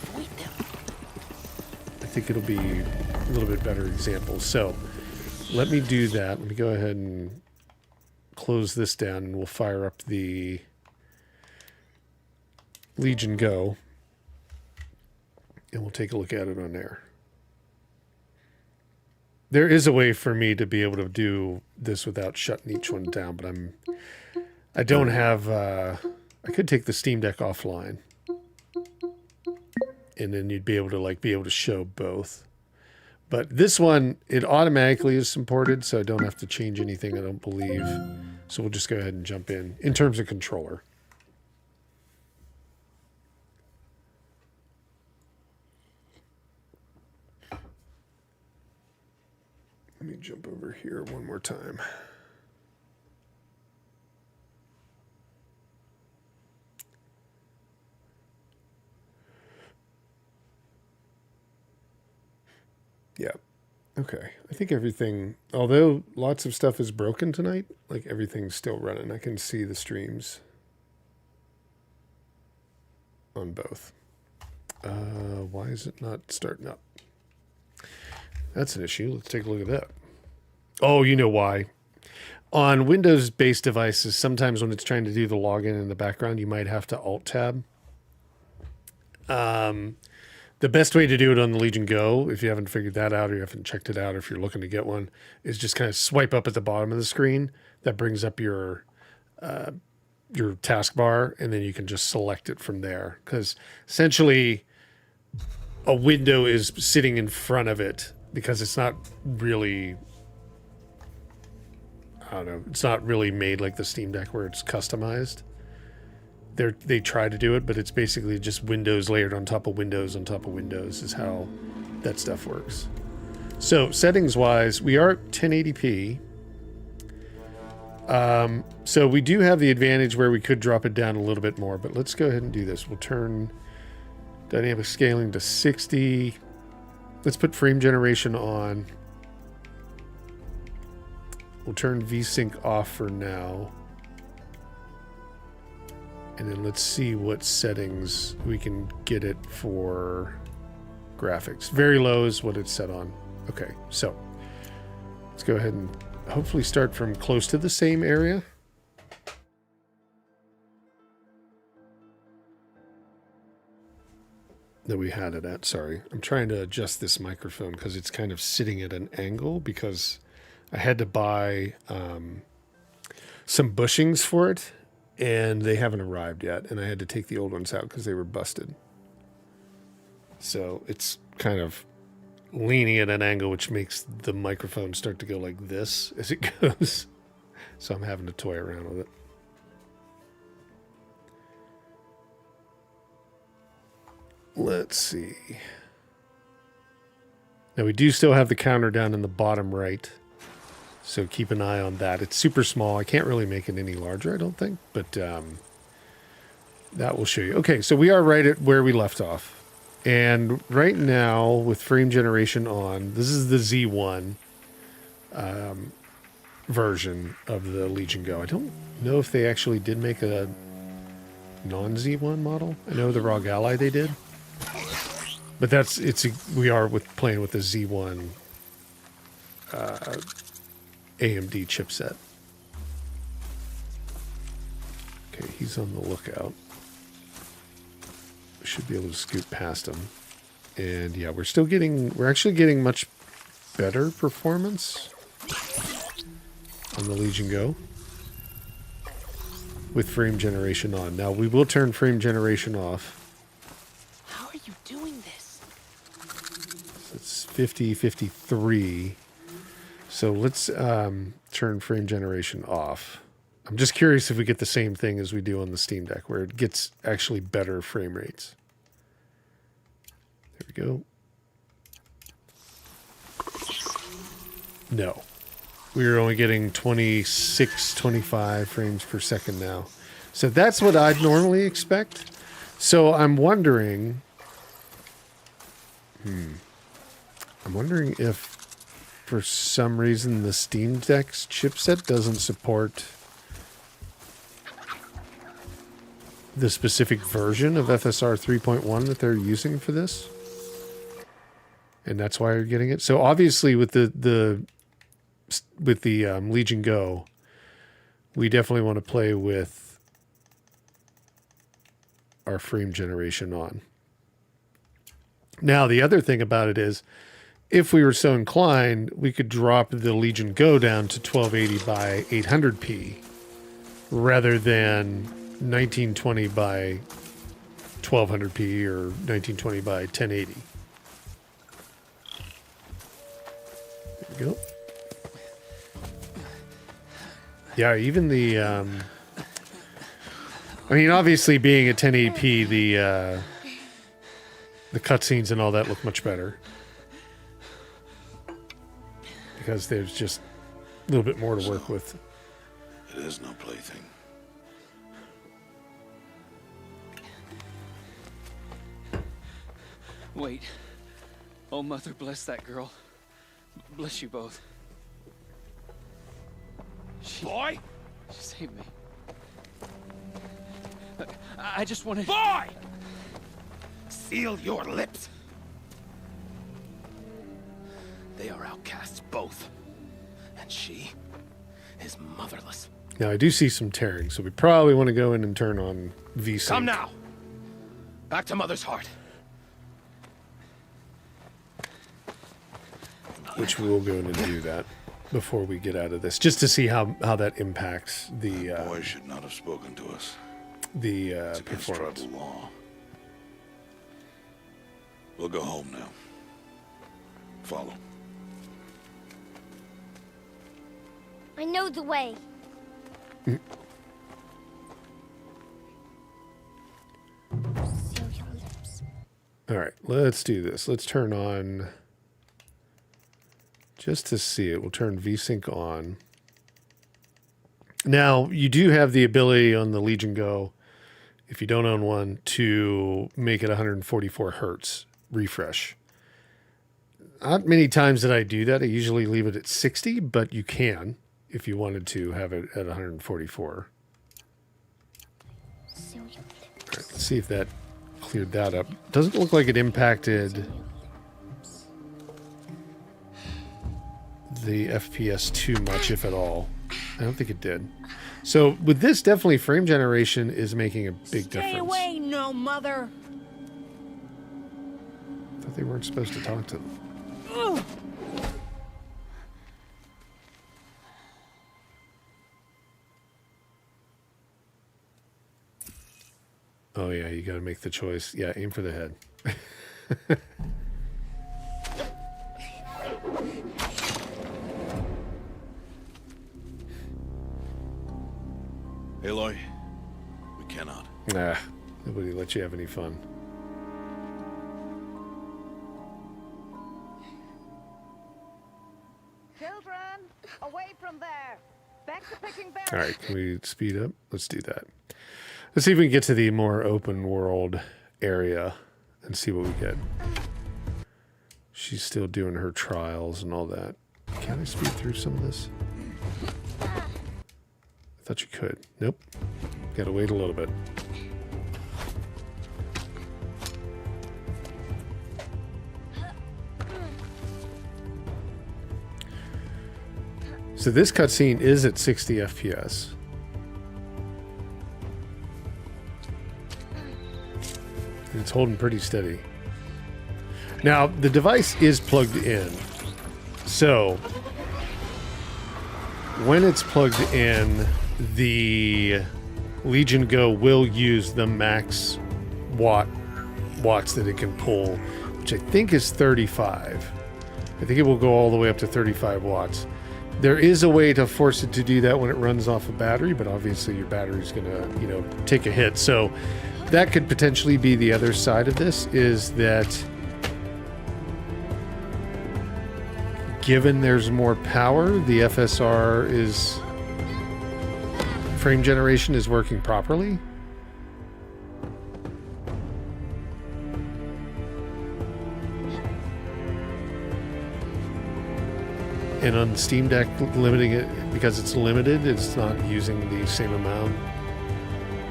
I think it'll be a little bit better examples. So let me do that. Let me go ahead and close this down and we'll fire up the Legion Go and we'll take a look at it on there. There is a way for me to be able to do this without shutting each one down, but I don't have, I could take the Steam Deck offline and then you'd be able to show both. But this one, it automatically is supported, so I don't have to change anything, I don't believe. So we'll just go ahead and jump in terms of controller. Let me jump over here one more time. Yeah. Okay. I think everything, although lots of stuff is broken tonight, like everything's still running. I can see the streams on both. Why is it not starting up? That's an issue. Let's take a look at that. Oh, you know why. On Windows-based devices, sometimes when it's trying to do the login in the background, you might have to Alt-Tab. The best way to do it on the Legion Go, if you haven't figured that out or you haven't checked it out, or if you're looking to get one, is just kind of swipe up at the bottom of the screen. That brings up your taskbar, and then you can just select it from there. Because essentially, a window is sitting in front of it because it's not really, I don't know, it's not really made like the Steam Deck where it's customized. They try to do it, but it's basically just windows layered on top of windows is how that stuff works. So settings wise, we are at 1080p. So we do have the advantage where we could drop it down a little bit more, but let's go ahead and do this. We'll turn dynamic scaling to 60. Let's put frame generation on. We'll turn VSync off for now. And then let's see what settings we can get it for graphics. Very low is what it's set on. Okay, so let's go ahead and hopefully start from close to the same area. That we had it at, sorry. I'm trying to adjust this microphone because it's kind of sitting at an angle because I had to buy some bushings for it. And they haven't arrived yet, and I had to take the old ones out because they were busted. So it's kind of leaning at an angle, which makes the microphone start to go like this as it goes. So I'm having to toy around with it. Let's see. Now we do still have the counter down in the bottom right. So keep an eye on that. It's super small. I can't really make it any larger, I don't think. But that will show you. Okay, so we are right at where we left off. And right now, with frame generation on, this is the Z1 version of the Legion Go. I don't know if they actually did make a non-Z1 model. I know the ROG Ally they did. But we are playing with the Z1 AMD chipset. Okay, he's on the lookout. We should be able to scoot past him. And yeah, we're actually getting much better performance on the Legion Go with frame generation on. Now we will turn frame generation off. How are you doing this? It's 50, 53. So let's turn frame generation off. I'm just curious if we get the same thing as we do on the Steam Deck, where it gets actually better frame rates. There we go. No. We're only getting 26, 25 frames per second now. So that's what I'd normally expect. So I'm wondering... I'm wondering if for some reason the Steam Deck's chipset doesn't support the specific version of FSR 3.1 that they're using for this. And that's why you're getting it. So obviously with the Legion Go, we definitely want to play with our frame generation on. Now, the other thing about it is, if we were so inclined, we could drop the Legion Go down to 1280 by 800p rather than 1920 by 1200p or 1920 by 1080. There we go. Yeah, even the I mean, obviously being at 1080p, the cutscenes and all that look much better because there's just a little bit more to work with. It is no plaything. Wait. Oh, Mother, bless that girl. Bless you both. Boy! She saved me. I just wanted... Boy! Seal your lips. They are outcasts, both. And she is motherless. Now, I do see some tearing, so we probably want to go in and turn on VSync. Come now. Back to Mother's heart. Which we will go in and do that before we get out of this, just to see how that impacts the Boy should not have spoken to us. the It's against performance. tribal law. We'll go home now. Follow. I know the way. Seal your lips. All right, let's do this. Let's turn on, just to see it, we'll turn VSync on. Now, you do have the ability on the Legion Go, if you don't own one, to make it 144 hertz refresh. Not many times that I do that. I usually leave it at 60, but you can, if you wanted to, have it at 144. Seal your lips. All right, let's see if that cleared that up. Doesn't look like it impacted the FPS too much, if at all. I don't think it did. So with this, definitely frame generation is making a big difference. Stay away, no mother. I thought they weren't supposed to talk to them. Oh yeah, you got to make the choice. Yeah, aim for the head. Aloy, we cannot. Nah, nobody let you have any fun. Children, away from there. Back to picking berries. All right, can we speed up? Let's do that. Let's see if we can get to the more open world area and see what we get. She's still doing her trials and all that. Can I speed through some of this? I thought you could. Nope. Gotta wait a little bit. So this cutscene is at 60 FPS. And it's holding pretty steady. Now, the device is plugged in. So, when it's plugged in, the Legion Go will use the max watts that it can pull, which I think is 35. I think it will go all the way up to 35 watts. There is a way to force it to do that when it runs off a battery, but obviously your battery's going to, take a hit. So that could potentially be the other side of this, is that given there's more power, the FSR is... frame generation is working properly. And on the Steam Deck, limiting it because it's limited, it's not using the same amount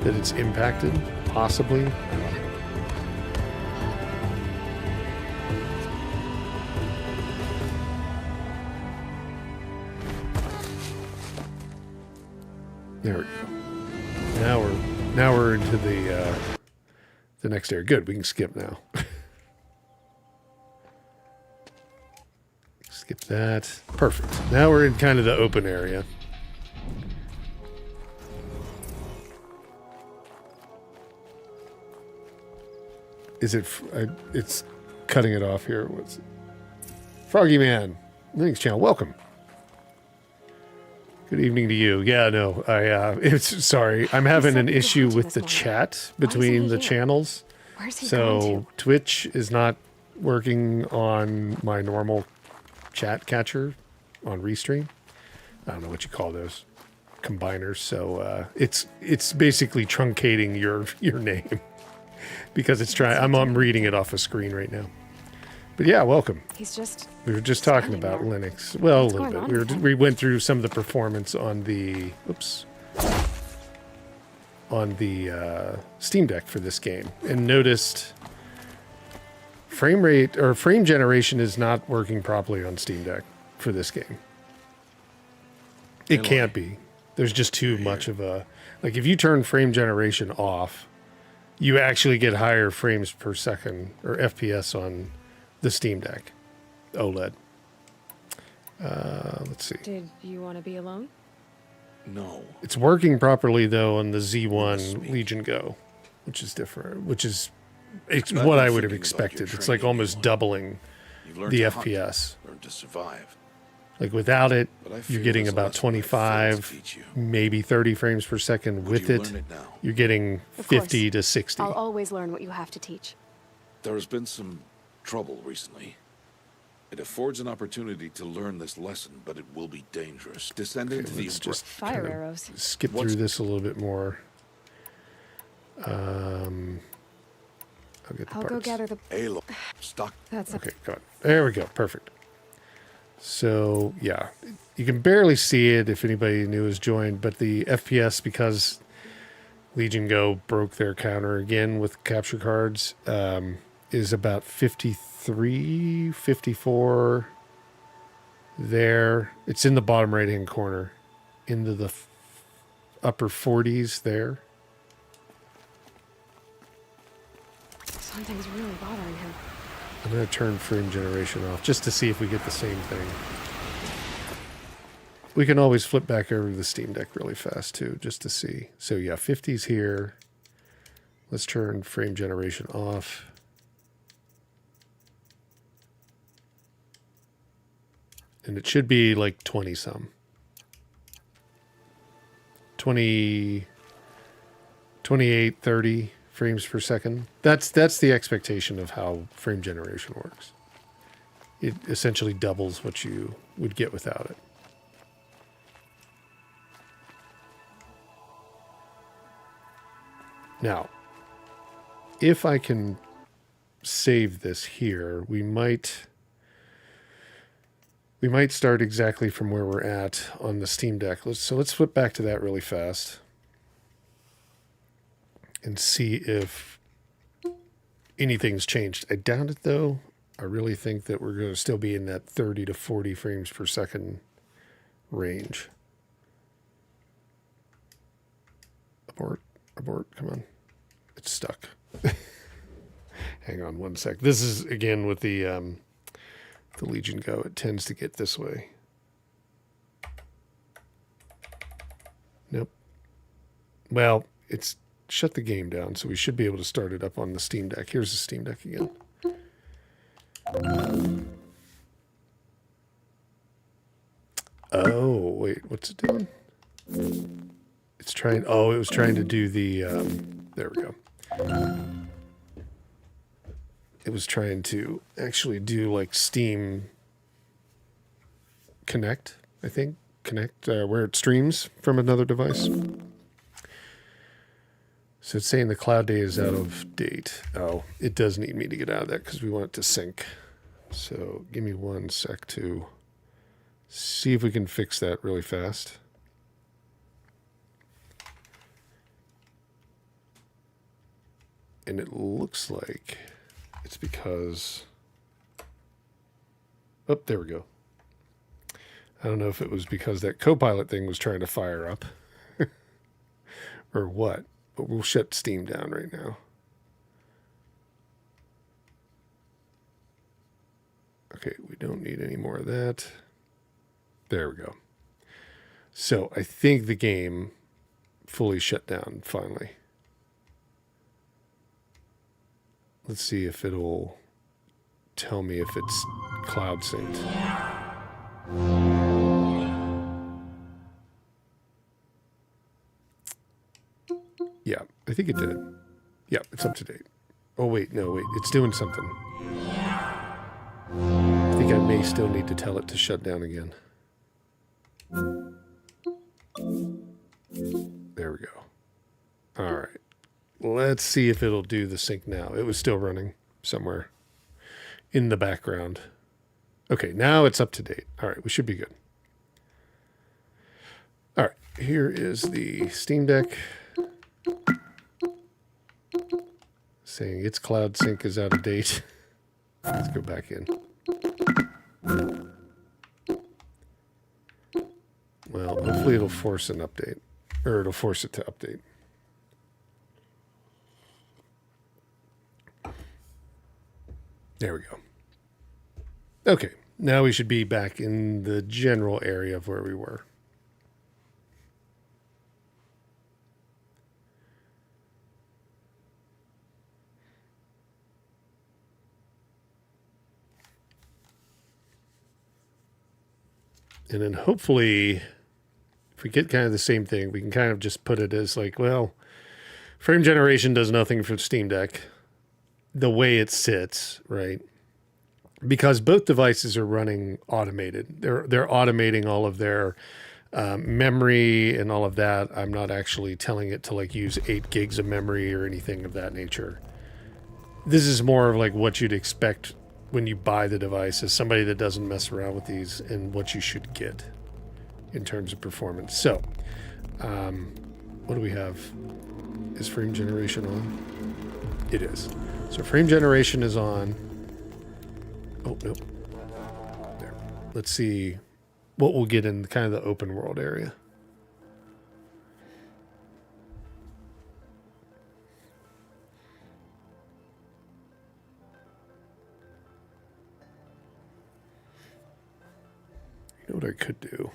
that it's impacted, possibly. There we go. Now we're into the next area. Good, we can skip now. Skip that. Perfect. Now we're in kind of the open area. Is it... it's cutting it off here. What's it? Froggy Man. Linux channel. Welcome. Good evening to you. Yeah, no, it's sorry. I'm having an issue with the chat between the channels. Where's he going So to? Twitch is not working on my normal chat catcher on Restream. I don't know what you call those combiners. So it's basically truncating your name because it's trying. I'm reading it off a screen right now. But yeah, welcome. He's just. We were just talking about there. Linux. Well, What's a little going on bit. with him? We went through some of the performance on the Steam Deck for this game, and noticed frame rate or frame generation is not working properly on Steam Deck for this game. It can't be. There's just too much of a like. If you turn frame generation off, you actually get higher frames per second or FPS on the Steam Deck OLED. Let's see. Did you want to be alone? No. It's working properly though on the Z1 Legion Go, which is different. Which is it's I've what been I would have thinking about your expected. It's training, like almost Ewan. doubling You've learned the to hunt, FPS. learned to survive. Like without it, But I you're fear getting there's a about lesson I failed to 25, teach you. maybe 30 frames per second. Would With you it, learn it now? you're getting Of 50 course. to 60. I'll always learn what you have to teach. There has been some trouble recently. It affords an opportunity to learn this lesson, but it will be dangerous. Descend into the Let's just Fire kind of arrows. skip What's- through this a little bit more. I'll get the I'll parts. go gather the. Alo. Stock. That's Okay, got it. There we go. Perfect. So, yeah. You can barely see it if anybody new has joined, but the FPS, because Legion Go broke their counter again with capture cards, is about 53, 54 there. It's in the bottom right-hand corner, into the upper 40s there. Something's really bothering him. I'm going to turn frame generation off just to see if we get the same thing. We can always flip back over to the Steam Deck really fast too, just to see. So yeah, 50's here. Let's turn frame generation off. And it should be like 20 some. 20, 28, 30 frames per second. That's the expectation of how frame generation works. It essentially doubles what you would get without it. Now, if I can save this here, we might start exactly from where we're at on the Steam Deck. Let's flip back to that really fast and see if anything's changed. I doubt it though. I really think that we're going to still be in that 30 to 40 frames per second range. Abort, come on. It's stuck. Hang on one sec. This is again with the Legion Go. It tends to get this way. Nope. Well, it's shut the game down, so we should be able to start it up on the Steam Deck. Here's the Steam Deck again. Oh, wait, what's it doing? It's trying, oh, it was trying to do the, there we go. It was trying to actually do like Steam Connect, I think. Connect, where it streams from another device. So it's saying the cloud data is out of date. Oh, it does need me to get out of that because we want it to sync. So give me one sec to see if we can fix that really fast. And it looks like it's because... Oh, there we go. I don't know if it was because that Copilot thing was trying to fire up or what, but we'll shut Steam down right now. Okay, we don't need any more of that. There we go. So I think the game fully shut down finally. Let's see if it'll tell me if it's cloud synced. I think it did. Yeah, it's up to date. Oh, wait, no, wait. It's doing something. I think I may still need to tell it to shut down again. There we go. All right. Let's see if it'll do the sync now. It was still running somewhere in the background. Okay, now it's up to date. All right, we should be good. All right, here is the Steam Deck saying its cloud sync is out of date. Let's go back in. Well, hopefully it'll force an update, or it'll force it to update. There we go. Okay, now we should be back in the general area of where we were. And then hopefully, if we get kind of the same thing, we can kind of just put it as like, well, frame generation does nothing for Steam Deck. The way it sits, right? Because both devices are running automated. They're automating all of their memory and all of that. I'm not actually telling it to like use 8 gigs of memory or anything of that nature. This is more of like what you'd expect when you buy the device as somebody that doesn't mess around with these, and what you should get in terms of performance. So, what do we have? Is frame generation on? It is. So frame generation is on. Oh, nope. There. Let's see what we'll get in kind of the open world area. You know what I could do?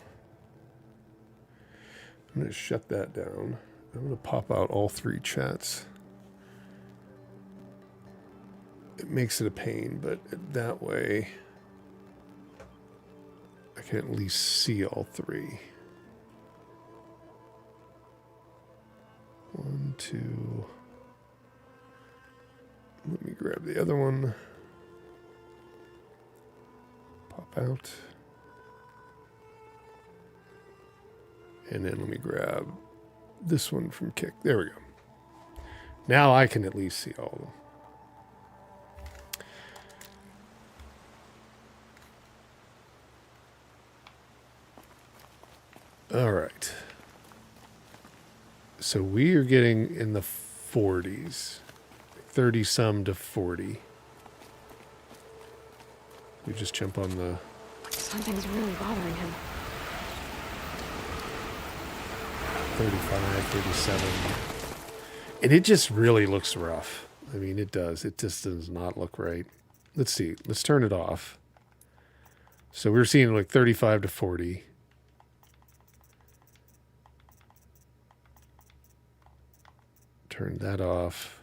I'm going to shut that down. I'm going to pop out all 3 chats. It makes it a pain, but that way I can at least see all 3. 1, 2. Let me grab the other one. Pop out. And then let me grab this one from Kick. There we go. Now I can at least see all of them. All right. So we are getting in the 40s. 30 some to 40. We just jump on the... Something's really bothering him. 35, 37. And it just really looks rough. I mean, it does. It just does not look right. Let's see. Let's turn it off. So we're seeing like 35 to 40. Turn that off.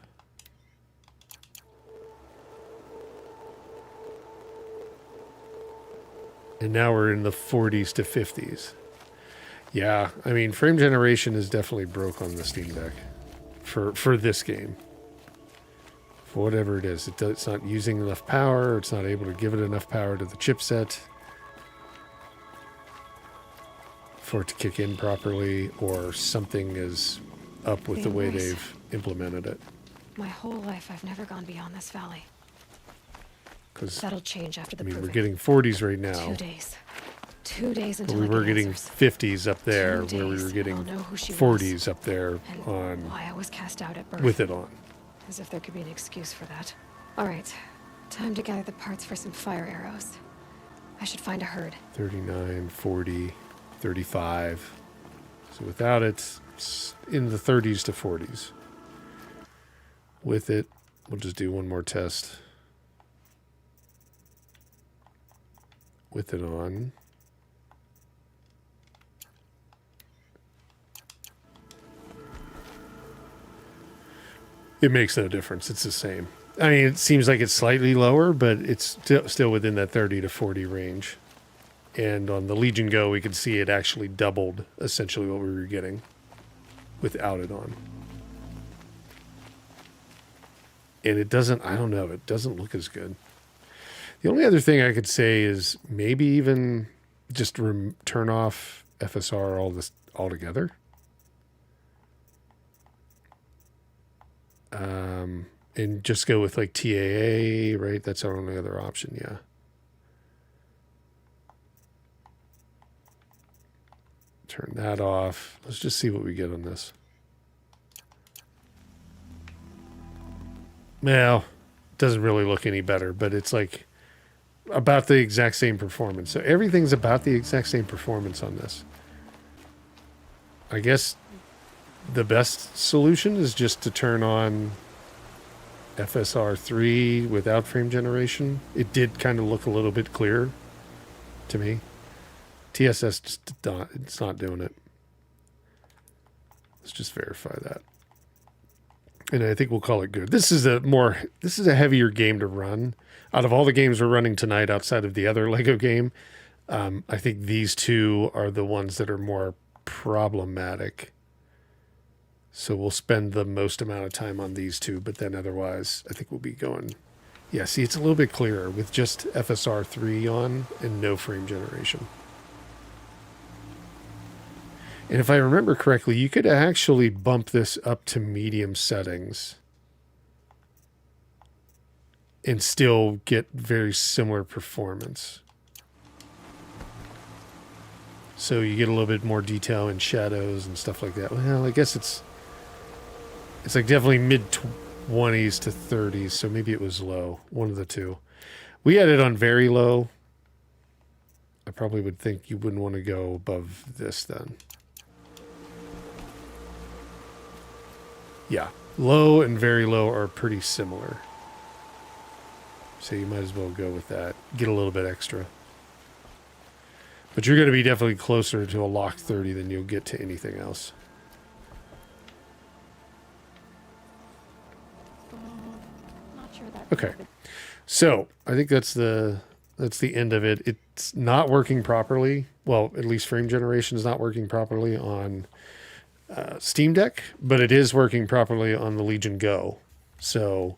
And now we're in the 40s to 50s. Yeah, I mean, frame generation is definitely broke on the Steam Deck for this game. For whatever it is. It's not using enough power. It's not able to give it enough power to the chipset for it to kick in properly, or something is up with the way they've implemented it. My whole life, I've never gone beyond this valley. Because, That'll change after the I mean, proving. we're getting 40s right now. 2 days. 2 days But until we I were get getting answers. 50s up there, 2 where we days, were and getting I'll know who she 40s was, up there and on why I was cast out at birth. with it on. As if there could be an excuse for that. All right, time to gather the parts for some fire arrows. I should find a herd. 39, 40, 35. So without it, it's in the 30s to 40s. With it, we'll just do one more test. With it on. It makes no difference. It's the same. I mean, it seems like it's slightly lower, but it's still within that 30 to 40 range. And on the Legion Go, we could see it actually doubled essentially what we were getting without it on. And it doesn't, I don't know, it doesn't look as good. The only other thing I could say is maybe even just turn off FSR altogether. And just go with like TAA, right? That's our only other option, yeah. Turn that off. Let's just see what we get on this. Well, it doesn't really look any better, but it's like about the exact same performance. So everything's about the exact same performance on this. I guess the best solution is just to turn on FSR 3 without frame generation. It did kind of look a little bit clearer to me. TSS just not, it's not doing it. Let's just verify that. And I think we'll call it good. This is a heavier game to run. Out of all the games we're running tonight outside of the other Lego game, I think these two are the ones that are more problematic. So we'll spend the most amount of time on these two, but then otherwise I think we'll be going. Yeah, see, it's a little bit clearer with just FSR 3 on and no frame generation. And if I remember correctly, you could actually bump this up to medium settings and still get very similar performance. So you get a little bit more detail in shadows and stuff like that. Well, I guess it's like definitely mid-20s to 30s, so maybe it was low, one of the two. We had it on very low. I probably would think you wouldn't want to go above this then. Yeah, low and very low are pretty similar. So you might as well go with that. Get a little bit extra. But you're going to be definitely closer to a locked 30 than you'll get to anything else. Okay. So I think that's the end of it. It's not working properly. Well, at least frame generation is not working properly on Steam Deck, but it is working properly on the Legion Go. So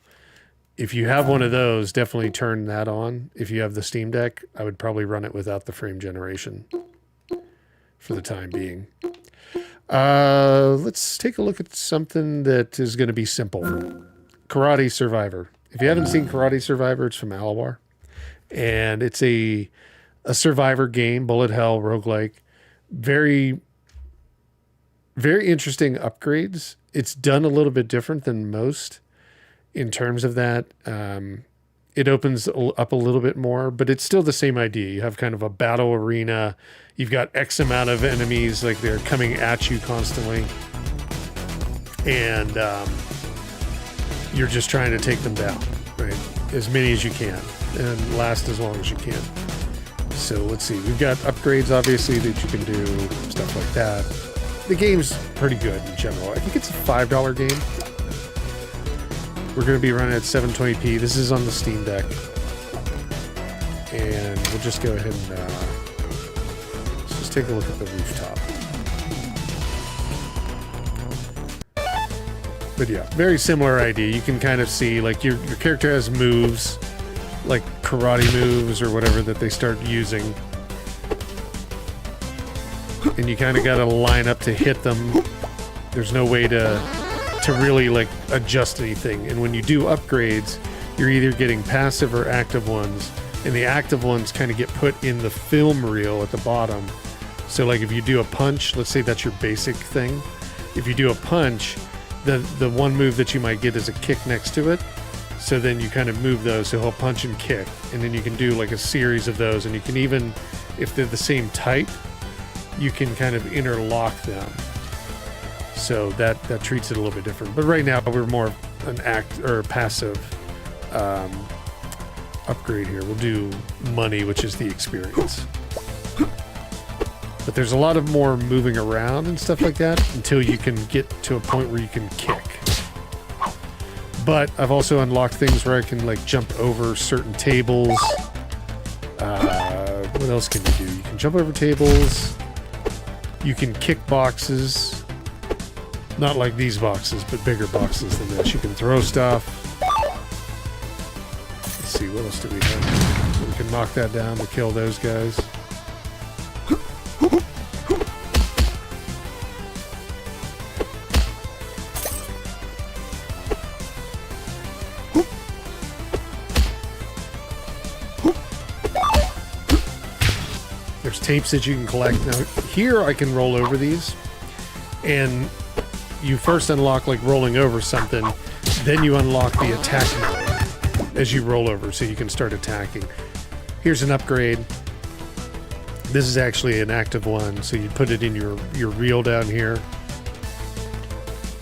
if you have one of those, definitely turn that on. If you have the Steam Deck, I would probably run it without the frame generation for the time being. Let's take a look at something that is going to be simple. Karate Survivor. If you haven't seen Karate Survivor, it's from Alawar. And it's a survivor game, bullet hell, roguelike. Very, very interesting upgrades. It's done a little bit different than most in terms of that. It opens up a little bit more, but it's still the same idea. You have kind of a battle arena. You've got X amount of enemies, like they're coming at you constantly. And you're just trying to take them down, right? As many as you can and last as long as you can. So let's see. We've got upgrades, obviously, that you can do, stuff like that. The game's pretty good in general. I think it's a $5 game. We're going to be running at 720p. This is on the Steam Deck. And we'll just go ahead and let's just take a look at the rooftop. But yeah, very similar idea. You can kind of see, like, your character has moves, like karate moves or whatever that they start using. And you kind of got to line up to hit them. There's no way to really, like, adjust anything. And when you do upgrades, you're either getting passive or active ones. And the active ones kind of get put in the film reel at the bottom. So, like, if you do a punch, let's say that's your basic thing. If you do a punch, the one move that you might get is a kick next to it. So then you kind of move those, so he'll punch and kick. And then you can do like a series of those, and you can even, if they're the same type, you can kind of interlock them. So that treats it a little bit different. But right now we're more an passive upgrade here. We'll do money, which is the experience. But there's a lot of more moving around and stuff like that until you can get to a point where you can kick. But I've also unlocked things where I can, like, jump over certain tables. What else can you do? You can jump over tables. You can kick boxes. Not like these boxes, but bigger boxes than this. You can throw stuff. Let's see, what else do we have? So we can knock that down to kill those guys. There's tapes that you can collect. Now, here I can roll over these, and you first unlock like rolling over something, then you unlock the attack mode as you roll over, so you can start attacking. Here's an upgrade. This is actually an active one, so you put it in your reel down here.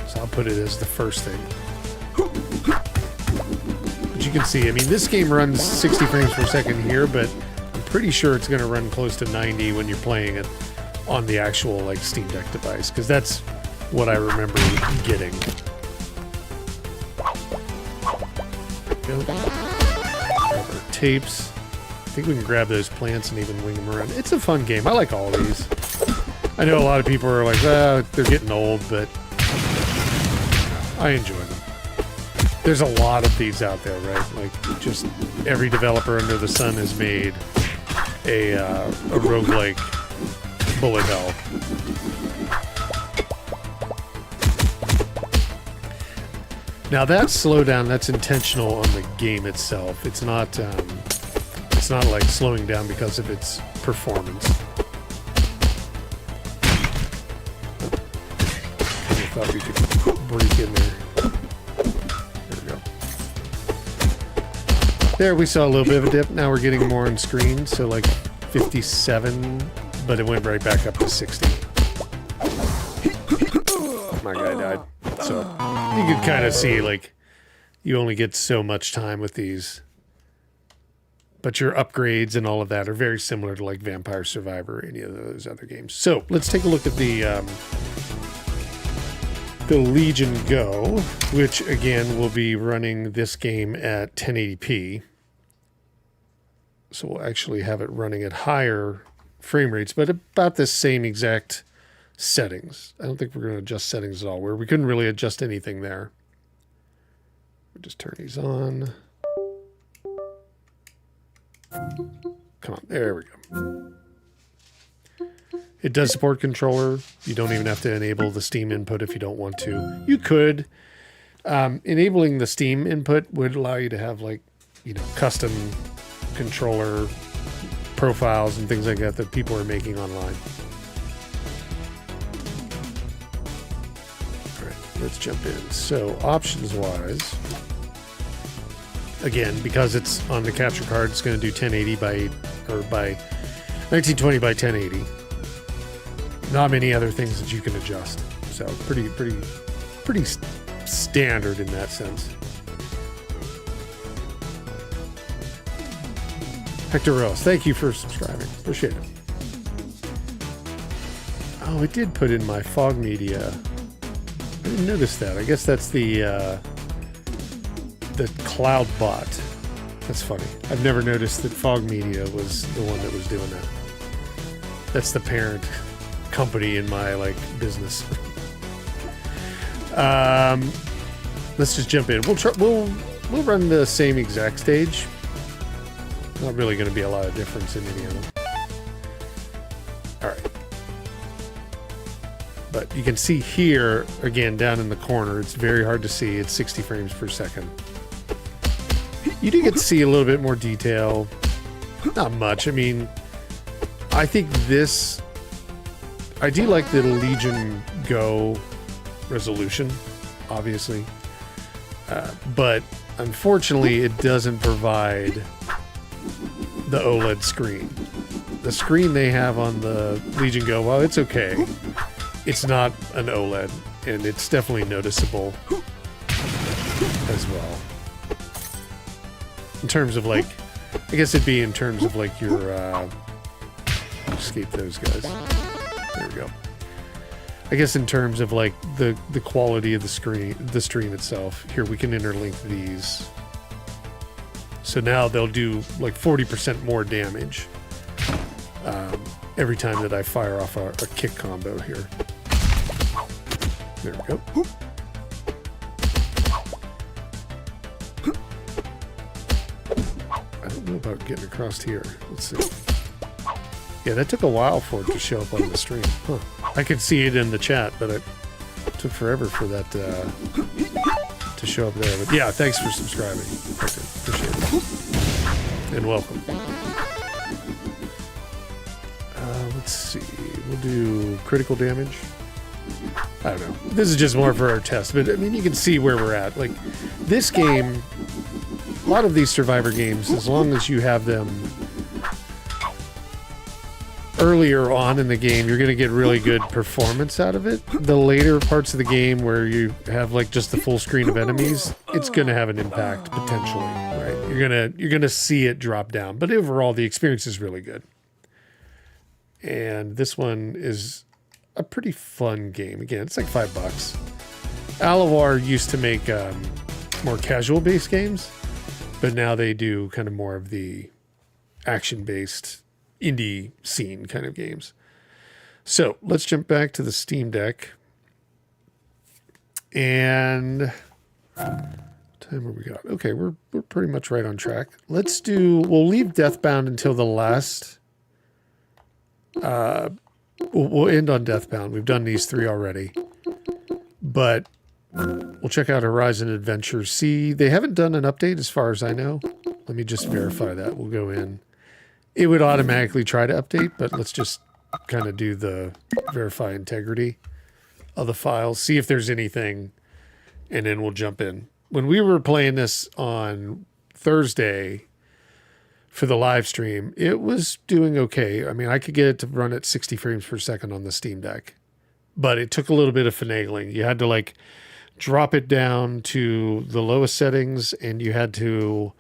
So I'll put it as the first thing. But you can see, I mean, this game runs 60 frames per second here, but I'm pretty sure it's going to run close to 90 when you're playing it on the actual like Steam Deck device, because that's what I remember getting. Grab our tapes. I think we can grab those plants and even wing them around. It's a fun game. I like all of these. I know a lot of people are like, they're getting old, but I enjoy them. There's a lot of these out there, right? Like, just every developer under the sun has made a roguelike bullet hell. Now that slowdown, that's intentional on the game itself. It's not like slowing down because of its performance. I thought we could break in there. There we go. There, we saw a little bit of a dip. Now we're getting more on screen, so like 57, but it went right back up to 60. My guy died. So you can kind of see, like, you only get so much time with these. But your upgrades and all of that are very similar to, like, Vampire Survivor or any of those other games. So let's take a look at the Legion Go, which, again, will be running this game at 1080p. So we'll actually have it running at higher frame rates, but about the same exact settings. I don't think we're going to adjust settings at all, where we couldn't really adjust anything there. We'll just turn these on. Come on, there we go. It does support controller. You don't even have to enable the Steam input if you don't want to. You could. Enabling the Steam input would allow you to have, like, you know, custom controller profiles and things like that that people are making online. Let's jump in. So options-wise, again, because it's on the capture card, it's going to do 1080 by 1920 by 1080. Not many other things that you can adjust. So pretty standard in that sense. Hector Rose, thank you for subscribing. Appreciate it. Oh, it did put in my fog media. I didn't notice that. I guess that's the cloud bot. That's funny. I've never noticed that Fog Media was the one that was doing that. That's the parent company in my, like, business. Let's just jump in. We'll run the same exact stage. Not really going to be a lot of difference in any of them. All right. But you can see here, again, down in the corner, it's very hard to see. It's 60 frames per second. You do get to see a little bit more detail. Not much. I mean, I think this... I do like the Legion Go resolution, obviously. But unfortunately, it doesn't provide the OLED screen. The screen they have on the Legion Go, well, it's okay. It's not an OLED, and it's definitely noticeable as well. In terms of, like, I guess it'd be in terms of, like, your, escape those guys. There we go. I guess in terms of, like, the quality of the stream itself. Here, we can interlink these. So now they'll do, like, 40% more damage every time that I fire off a kick combo here. There we go. about getting across here. Let's see. Yeah, that took a while for it to show up on the stream. Huh. I could see it in the chat, but it took forever for that to show up there. But yeah, thanks for subscribing. Okay, appreciate it. And welcome. Let's see. We'll do critical damage. I don't know. This is just more for our test, but I mean, you can see where we're at. Like, this game, a lot of these Survivor games, as long as you have them earlier on in the game, you're going to get really good performance out of it. The later parts of the game where you have like just the full screen of enemies, it's going to have an impact potentially, right? You're going to see it drop down, but overall the experience is really good. And this one is a pretty fun game. Again, it's like $5. Alawar used to make more casual-based games, but now they do kind of more of the action-based indie scene kind of games. So let's jump back to the Steam Deck. And timer we got. Okay, we're pretty much right on track. We'll leave Deathbound until the last. We'll end on Deathbound. We've done these 3 already. But we'll check out Horizon Adventure C. They haven't done an update as far as I know. Let me just verify that. We'll go in. It would automatically try to update, but let's just kind of do the verify integrity of the files, see if there's anything, and then we'll jump in. When we were playing this on Thursday for the live stream, it was doing okay. I mean, I could get it to run at 60 frames per second on the Steam Deck, but it took a little bit of finagling. You had to like drop it down to the lowest settings, and you had to,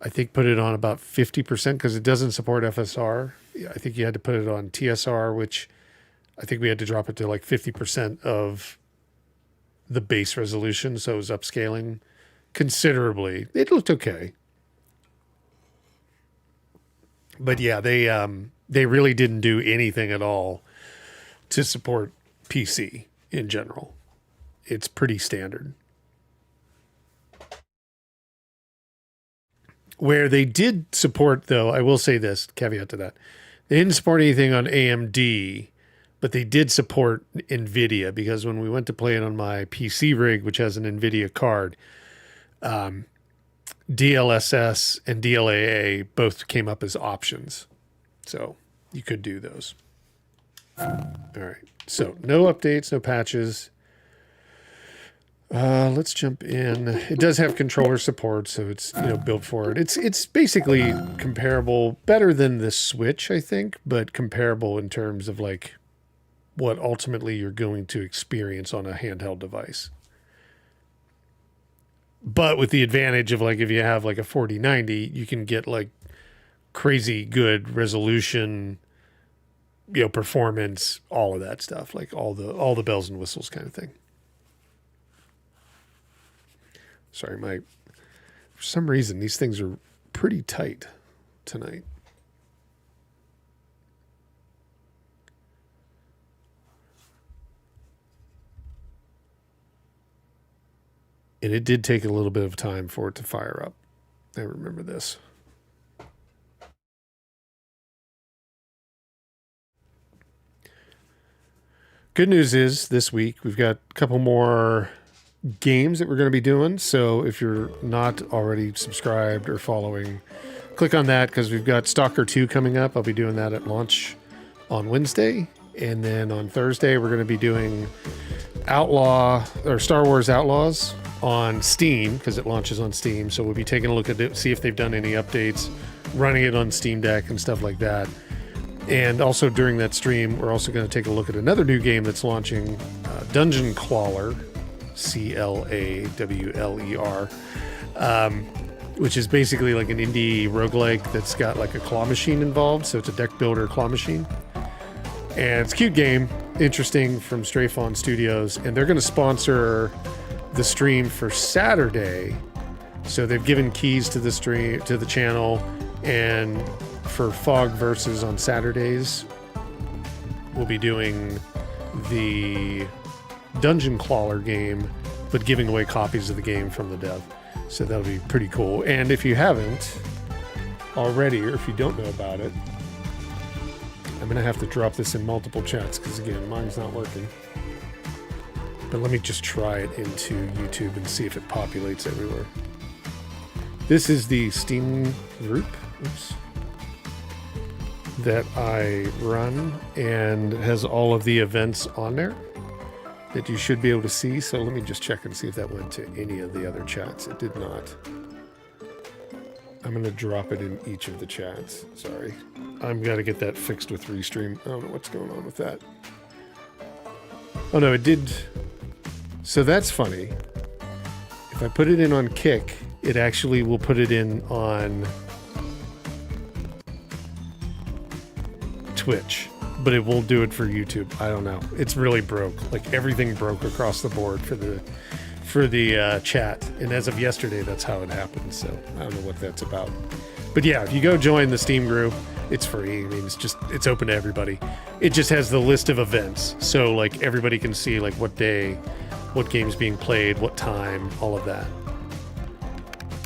I think, put it on about 50% because it doesn't support FSR. I think you had to put it on TSR, which I think we had to drop it to like 50% of the base resolution. So it was upscaling considerably. It looked okay. But yeah, they really didn't do anything at all to support PC in general. It's pretty standard. Where they did support, though, I will say this, caveat to that. They didn't support anything on AMD, but they did support NVIDIA, because when we went to play it on my PC rig, which has an NVIDIA card, DLSS and DLAA both came up as options. So you could do those. All right. So no updates, no patches. Let's jump in. It does have controller support, so it's built for it. It's basically comparable, better than the Switch, I think, but comparable in terms of like what ultimately you're going to experience on a handheld device. But with the advantage of like if you have like a 4090, you can get like crazy good resolution, performance, all of that stuff, like all the bells and whistles kind of thing. Sorry, for some reason these things are pretty tight tonight. And it did take a little bit of time for it to fire up. I remember this. Good news is this week we've got a couple more games that we're going to be doing. So if you're not already subscribed or following, click on that, because we've got Stalker 2 coming up. I'll be doing that at launch on Wednesday. And then on Thursday, we're going to be doing Star Wars Outlaws on Steam, because it launches on Steam. So we'll be taking a look at it, see if they've done any updates, running it on Steam Deck and stuff like that. And also during that stream, we're also going to take a look at another new game that's launching, Dungeon Crawler, CLAWLER, which is basically like an indie roguelike that's got like a claw machine involved. So it's a deck builder claw machine. And it's a cute game, interesting, from Stray Fawn Studios. And they're going to sponsor the stream for Saturday. So they've given keys to the stream, to the channel, and for Fog Versus on Saturdays, we'll be doing the Dungeon Crawler game, but giving away copies of the game from the dev. So that'll be pretty cool. And if you haven't already, or if you don't know about it, I'm going to have to drop this in multiple chats because, again, mine's not working. But let me just try it into YouTube and see if it populates everywhere. This is the Steam group that I run, and has all of the events on there that you should be able to see. So let me just check and see if that went to any of the other chats. It did not. I'm going to drop it in each of the chats. Sorry. I'm going to get that fixed with Restream. I don't know what's going on with that. Oh no, it did. So that's funny. If I put it in on Kick, it actually will put it in on Twitch, but it won't do it for YouTube. I don't know. It's really broke. Like everything broke across the board for the chat. And as of yesterday, that's how it happened. So I don't know what that's about. But yeah, if you go join the Steam group, it's free. I mean, it's open to everybody. It just has the list of events. So like everybody can see like what day, what game's being played, what time, all of that.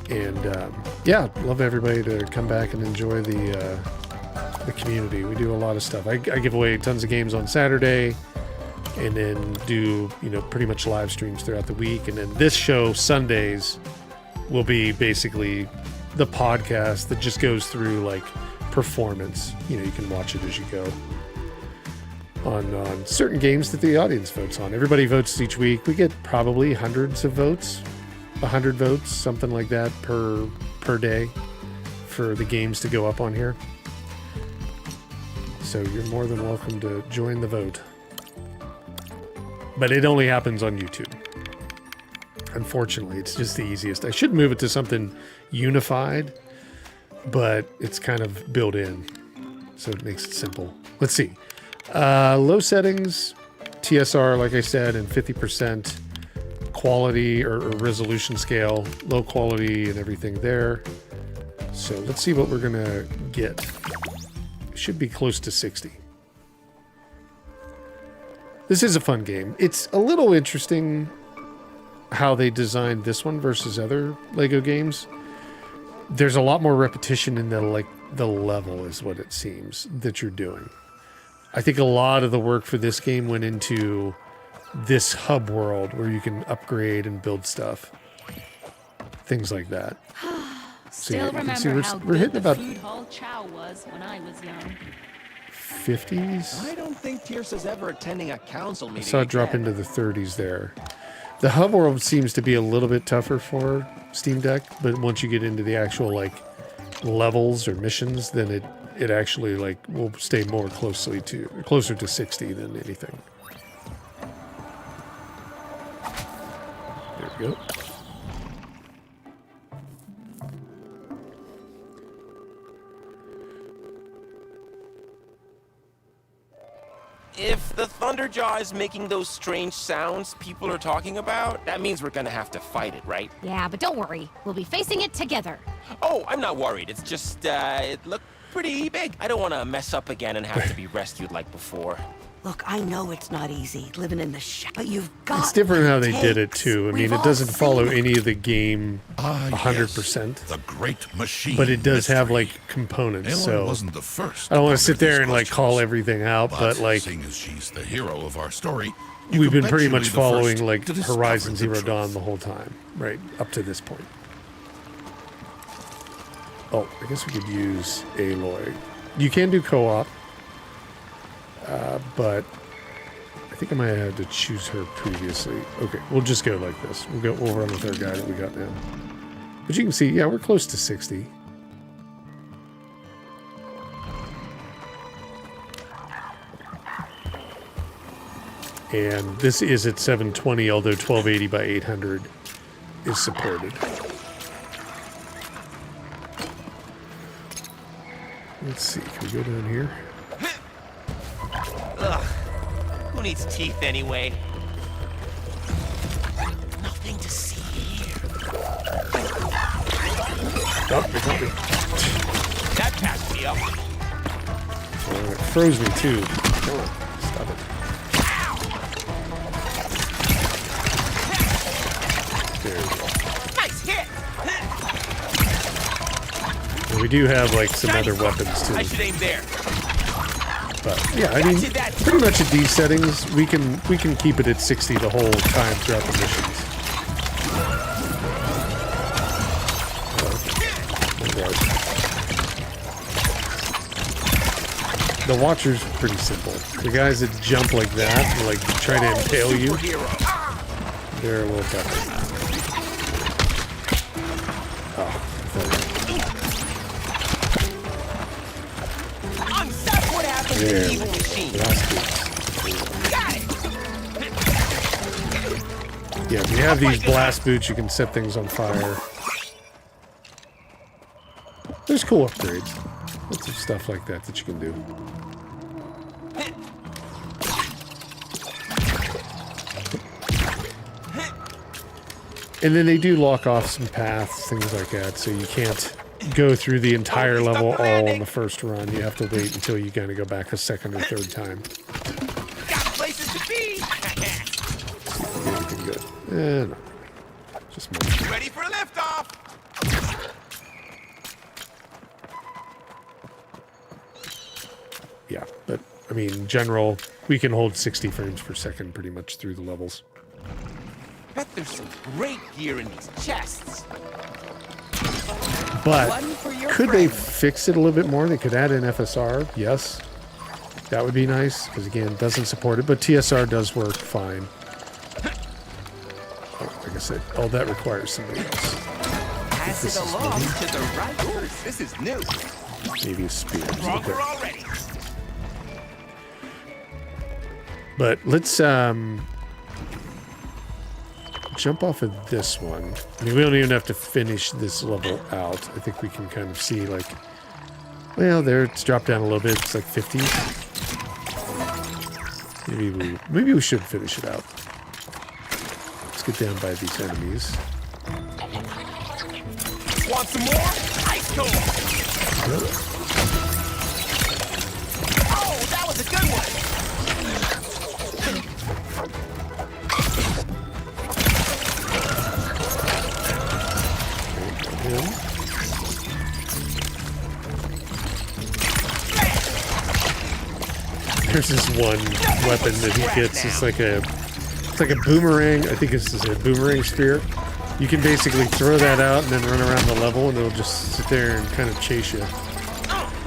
And yeah, love everybody to come back and enjoy the community. We do a lot of stuff. I give away tons of games on Saturday, and then do, you know, pretty much live streams throughout the week. And then this show Sundays will be basically the podcast that just goes through like performance. You know, you can watch it as you go on certain games that the audience votes on. Everybody votes each week. We get probably hundreds of votes, 100 votes, something like that per day for the games to go up on here. So you're more than welcome to join the vote. But it only happens on YouTube. Unfortunately, it's just the easiest. I should move it to something unified, but it's kind of built in, so it makes it simple. Let's see. Low settings, TSR, like I said, and 50% quality or resolution scale, low quality and everything there. So let's see what we're going to get. It should be close to 60. This is a fun game. It's a little interesting how they designed this one versus other Lego games. There's a lot more repetition in the level is what it seems that you're doing. I think a lot of the work for this game went into this hub world where you can upgrade and build stuff. Things like that. Still remember how we're hitting good about the food hall chow was when I was young. 50s. I don't think Tiersa's ever attending a council meeting. I saw it drop into the 30s there. The hub world seems to be a little bit tougher for Steam Deck, but once you get into the actual like levels or missions, then it actually like will stay more closer to 60 than anything. There we go. If the Thunderjaw is making those strange sounds people are talking about, that means we're gonna have to fight it, right? Yeah, but don't worry. We'll be facing it together. Oh, I'm not worried. It's just, it looked pretty big. I don't want to mess up again and have to be rescued like before. Look, I know it's not easy living in the shack, but you've got. It's different how they what did it takes. too. I mean, We've it all doesn't follow seen it. any of the game 100%. Yes, the great machine. But it does have mystery. like components. Ellen So wasn't the first. I don't want to to sit ponder there these and like call questions. everything out, but like seeing as she's the hero of our story, you we've can been pretty bet much she'll be the following first like to discover Horizon the Zero truth. Dawn the whole time, right up to this point. Oh, I guess we could use Aloy. You can do co-op, but I think I might have had to choose her previously. Okay, we'll just go like this. We'll run with our guy that we got now. But you can see, yeah, we're close to 60. And this is at 720, although 1280 by 800 is supported. Let's see, can we go down here? Ugh. Who needs teeth anyway? Nothing to see here. Oh, they got me. That passed me up. Oh, it froze me too. Oh, stop it. There we go. Nice hit. We're we do have like some other weapons too. I should aim there. But yeah, I mean, pretty much at these settings, we can keep it at 60 the whole time throughout the missions. The Watcher's pretty simple. The guys that jump like that and like try to impale you, they're a little tougher. Oh, What happened to the evil machine? Got it. Yeah, if you have these blast boots, you can set things on fire. There's cool upgrades. Lots of stuff like that that you can do. And then they do lock off some paths, things like that, so you can't go through the entire level all on the first run. You have to wait until you kind of go back a second or third time. Got places to be. Anything good? Not really. Just more. Ready for liftoff. Yeah, but I mean, in general, we can hold 60 frames per second pretty much through the levels. Bet there's some great gear in these chests. But could they fix it a little bit more? They could add an FSR, yes. That would be nice, because again, it doesn't support it, but TSR does work fine. Oh, like I said, all that requires somebody else. Pass it along to the right person. This is new. Maybe a spear. Stronger already. But let's jump off of this one. I mean, we don't even have to finish this level out. I think we can kind of see, like, well, there, it's dropped down a little bit. It's like 50. Maybe we should finish it out. Let's get down by these enemies. Want some more? Ice cold. Oh, that was a good one. There's this one weapon that he gets. It's like a boomerang. I think this is a boomerang spear. You can basically throw that out and then run around the level, and it'll just sit there and kind of chase you.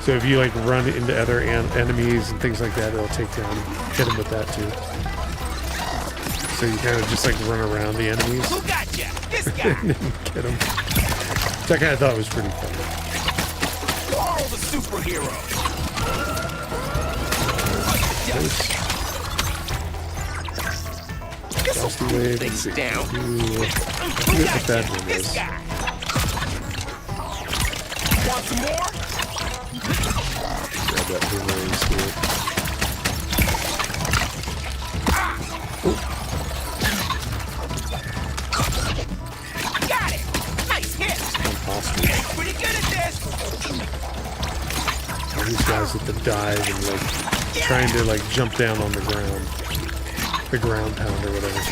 So if you like run into other enemies and things like that, it'll take down, hit them with that too. So you kind of just like run around the enemies. Who got ya? This guy. And then get them. That guy I thought was pretty funny. Carl the superhero. Dusty wave. Let's see. Down. What that one is. Want some more? Grab that boomerang spear. Got it. Nice hit. Pretty good at this. All these guys with the dive and like trying to like jump down on the ground pound or whatever.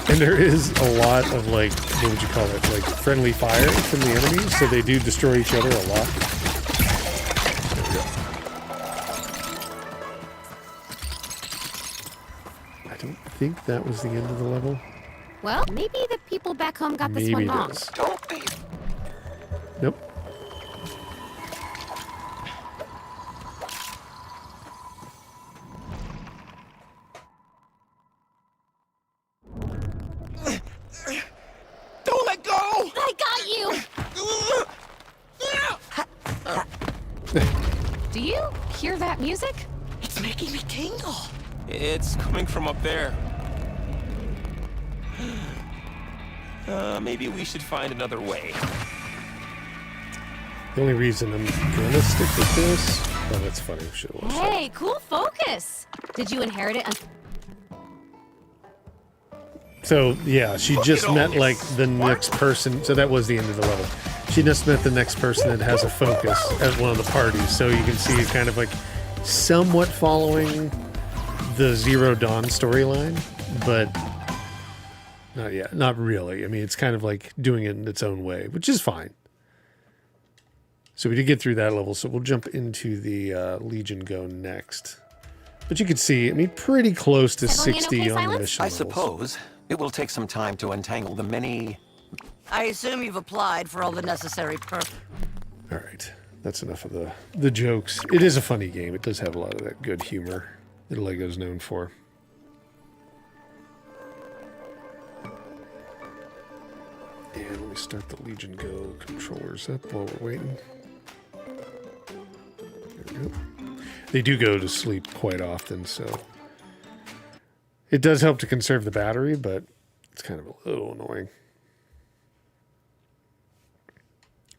And there is a lot of like, what would you call it? Like friendly fire from the enemies, so they do destroy each other a lot. There we go. I don't think that was the end of the level. Well, maybe the people back home got this Maybe one it wrong. is. Nope. Don't let go. I got you! Do you hear that music? It's making me tingle. It's coming from up there. Maybe we should find another way. The only reason I'm gonna stick with this... Oh, that's funny. Should have watched that. Hey, cool focus. Did you inherit it? So, yeah, she just met, like, the next person. So that was the end of the level. She just met the next person that has a focus at one of the parties. So you can see it kind of, like, somewhat following the Zero Dawn storyline. But Not yet. Not really. I mean, it's kind of like doing it in its own way, which is fine. So we did get through that level, so we'll jump into the Legion Go next. But you can see, I mean, pretty close to Settling in 60 okay, on the Silence? mission I levels. suppose it will take some time to untangle the many... I assume you've applied for all the necessary All right, that's enough of the jokes. It is a funny game. It does have a lot of that good humor that Lego's known for. And let me start the Legion Go controllers up while we're waiting. There we go. They do go to sleep quite often, so it does help to conserve the battery, but it's kind of a little annoying.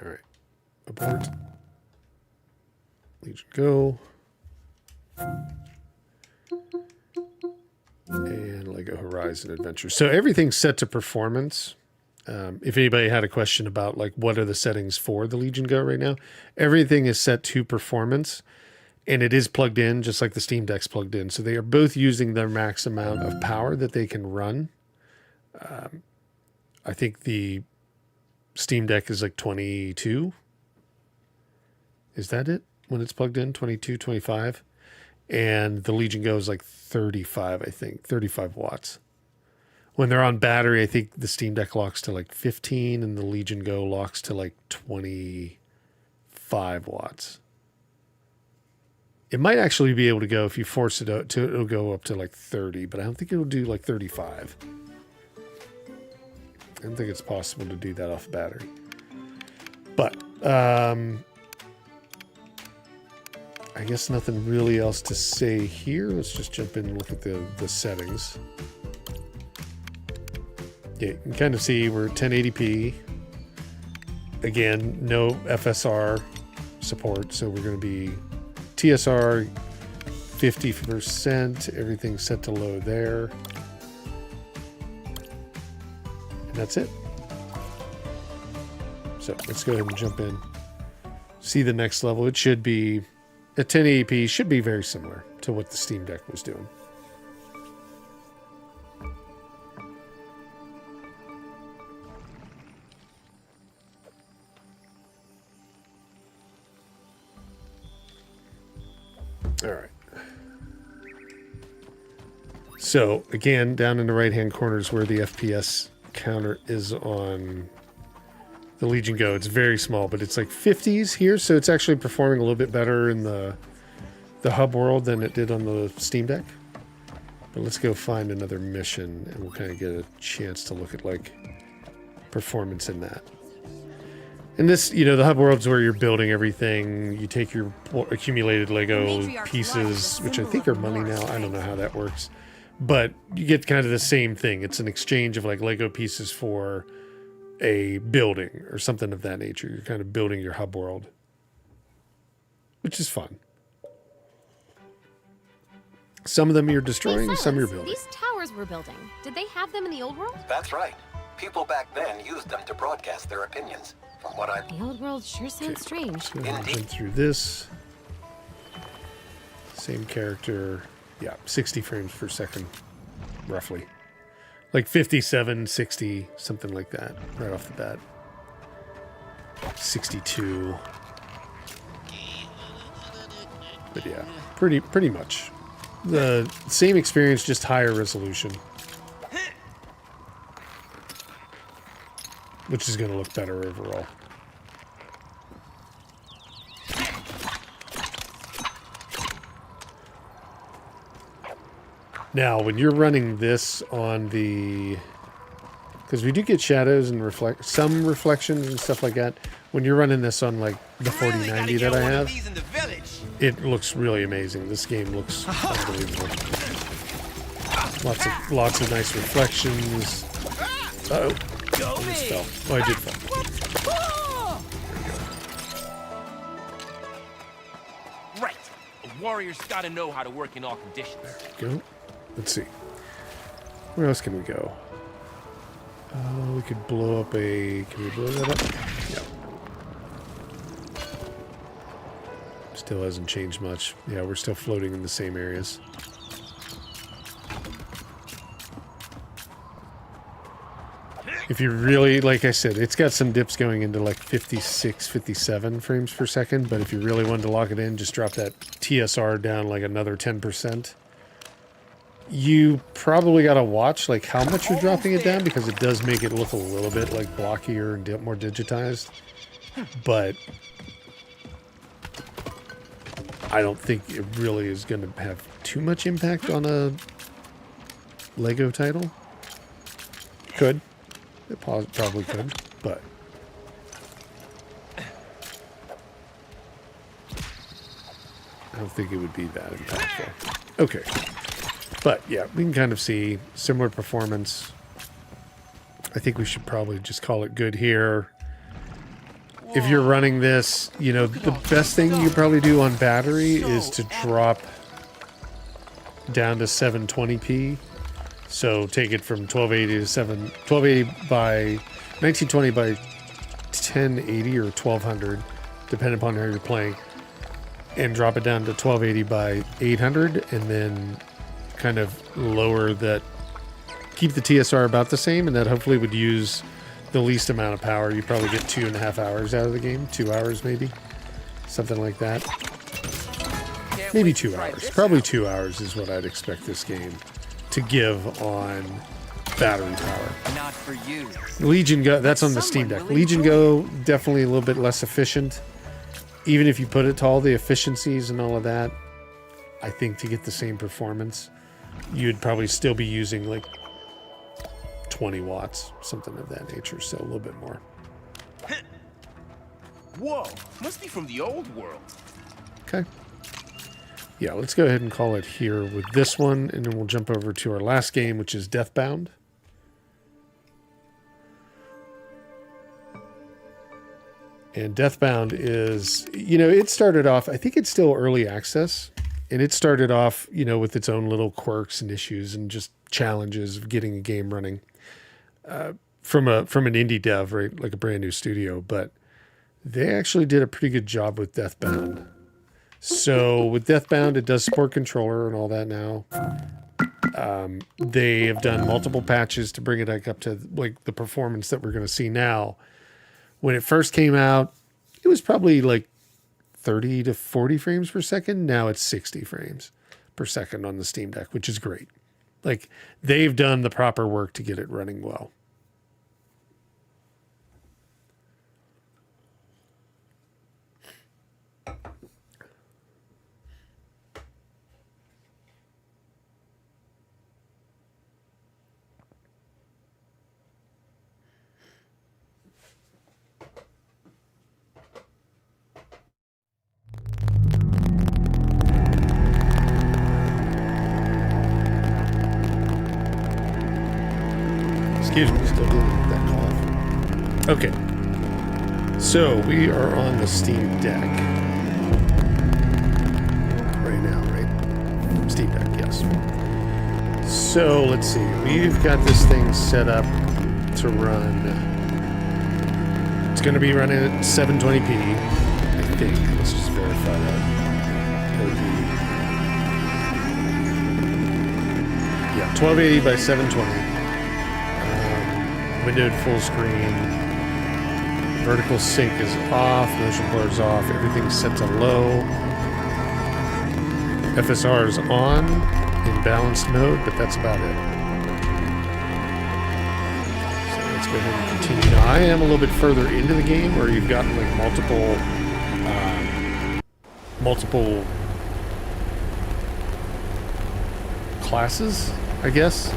All right, abort. Legion Go. And Lego Horizon Adventure. So everything's set to performance. If anybody had a question about like what are the settings for the Legion Go right now, everything is set to performance, and it is plugged in just like the Steam Deck's plugged in. So they are both using their max amount of power that they can run. I think the Steam Deck is like 22. Is that it when it's plugged in? 22, 25? And the Legion Go is like 35, I think, 35 watts. When they're on battery, I think the Steam Deck locks to like 15 and the Legion Go locks to like 25 watts. It might actually be able to go, if you force it out, it'll go up to like 30, but I don't think it'll do like 35. I don't think it's possible to do that off battery. But, I guess nothing really else to say here. Let's just jump in and look at the settings. Yeah, you can kind of see we're 1080p. Again, no FSR support, so we're going to be TSR 50%. Everything's set to low there. And that's it. So let's go ahead and jump in. See the next level. It should be, at 1080p, should be very similar to what the Steam Deck was doing. All right. So again, down in the right-hand corner is where the FPS counter is on the Legion Go. It's very small, but it's like 50s here, so it's actually performing a little bit better in the hub world than it did on the Steam Deck. But let's go find another mission, and we'll kind of get a chance to look at like performance in that. And this, you know, the hub world's where you're building everything. You take your accumulated Lego pieces, which I think are money now. I don't know how that works. But you get kind of the same thing. It's an exchange of like Lego pieces for a building or something of that nature. You're kind of building your hub world, which is fun. Some of them you're destroying, some you're building. These towers we're building, did they have them in the old world? That's right. People back then used them to broadcast their opinions. From what I... The old world sure sounds strange. So jump through this. Same character. Yeah, 60 frames per second, roughly. Like 57, 60, something like that, right off the bat. 62. But yeah, pretty much. The same experience, just higher resolution. Which is going to look better overall. Now, when you're running this on the... Because we do get shadows and some reflections and stuff like that. When you're running this on like the 4090 that I have, it looks really amazing. This game looks unbelievable. Lots of nice reflections. Uh-oh. Almost fell. Oh, I did fall. Right. A warrior's got to know how to work in all conditions. There we go. Let's see. Where else can we go? We could blow up a... Can we blow that up? Yeah. Still hasn't changed much. Yeah, we're still floating in the same areas. If you really, like I said, it's got some dips going into like 56, 57 frames per second, but if you really wanted to lock it in, just drop that TSR down like another 10%. You probably got to watch like how much you're dropping it down, because it does make it look a little bit like blockier and more digitized. But I don't think it really is going to have too much impact on a Lego title. Could. It probably could, but I don't think it would be that impactful. Okay. But yeah, we can kind of see similar performance. I think we should probably just call it good here. If you're running this, you know, the best thing you probably do on battery is to drop down to 720p. So take it from 1280 to 1280 by 1920 by 1080 or 1200, depending upon how you're playing, and drop it down to 1280 by 800, and then kind of lower that, keep the TSR about the same, and that hopefully would use the least amount of power. You probably get 2.5 hours out of the game, 2 hours maybe, something like that. Maybe 2 hours. Probably 2 hours is what I'd expect this game to give on battery power. Not for you. Legion Go, that's on the Steam Deck. Legion Go, definitely a little bit less efficient. Even if you put it to all the efficiencies and all of that, I think to get the same performance, you'd probably still be using like 20 watts, something of that nature, so a little bit more. Whoa, must be from the old world. Okay. Yeah, let's go ahead and call it here with this one, and then we'll jump over to our last game, which is Deathbound. And Deathbound is, you know, it started off, I think it's still early access, and it started off, you know, with its own little quirks and issues and just challenges of getting a game running from an indie dev, right, like a brand new studio. But they actually did a pretty good job with Deathbound. So with Deathbound, it does support controller and all that now. They have done multiple patches to bring it back up to like the performance that we're going to see now. When it first came out, it was probably like 30 to 40 frames per second. Now it's 60 frames per second on the Steam Deck, which is great. Like, they've done the proper work to get it running well. Excuse me, still dealing with that cough. Okay. So, we are on the Steam Deck. Right now, right? Steam Deck, yes. So, let's see. We've got this thing set up to run. It's going to be running at 720p, I think. Let's just verify that. It'll be, yeah, 1280 by 720. Windowed full screen. Vertical sync is off. Motion blur is off. Everything's set to low. FSR is on in balanced mode, but that's about it. So let's go ahead and continue. Now, I am a little bit further into the game where you've got like multiple classes, I guess.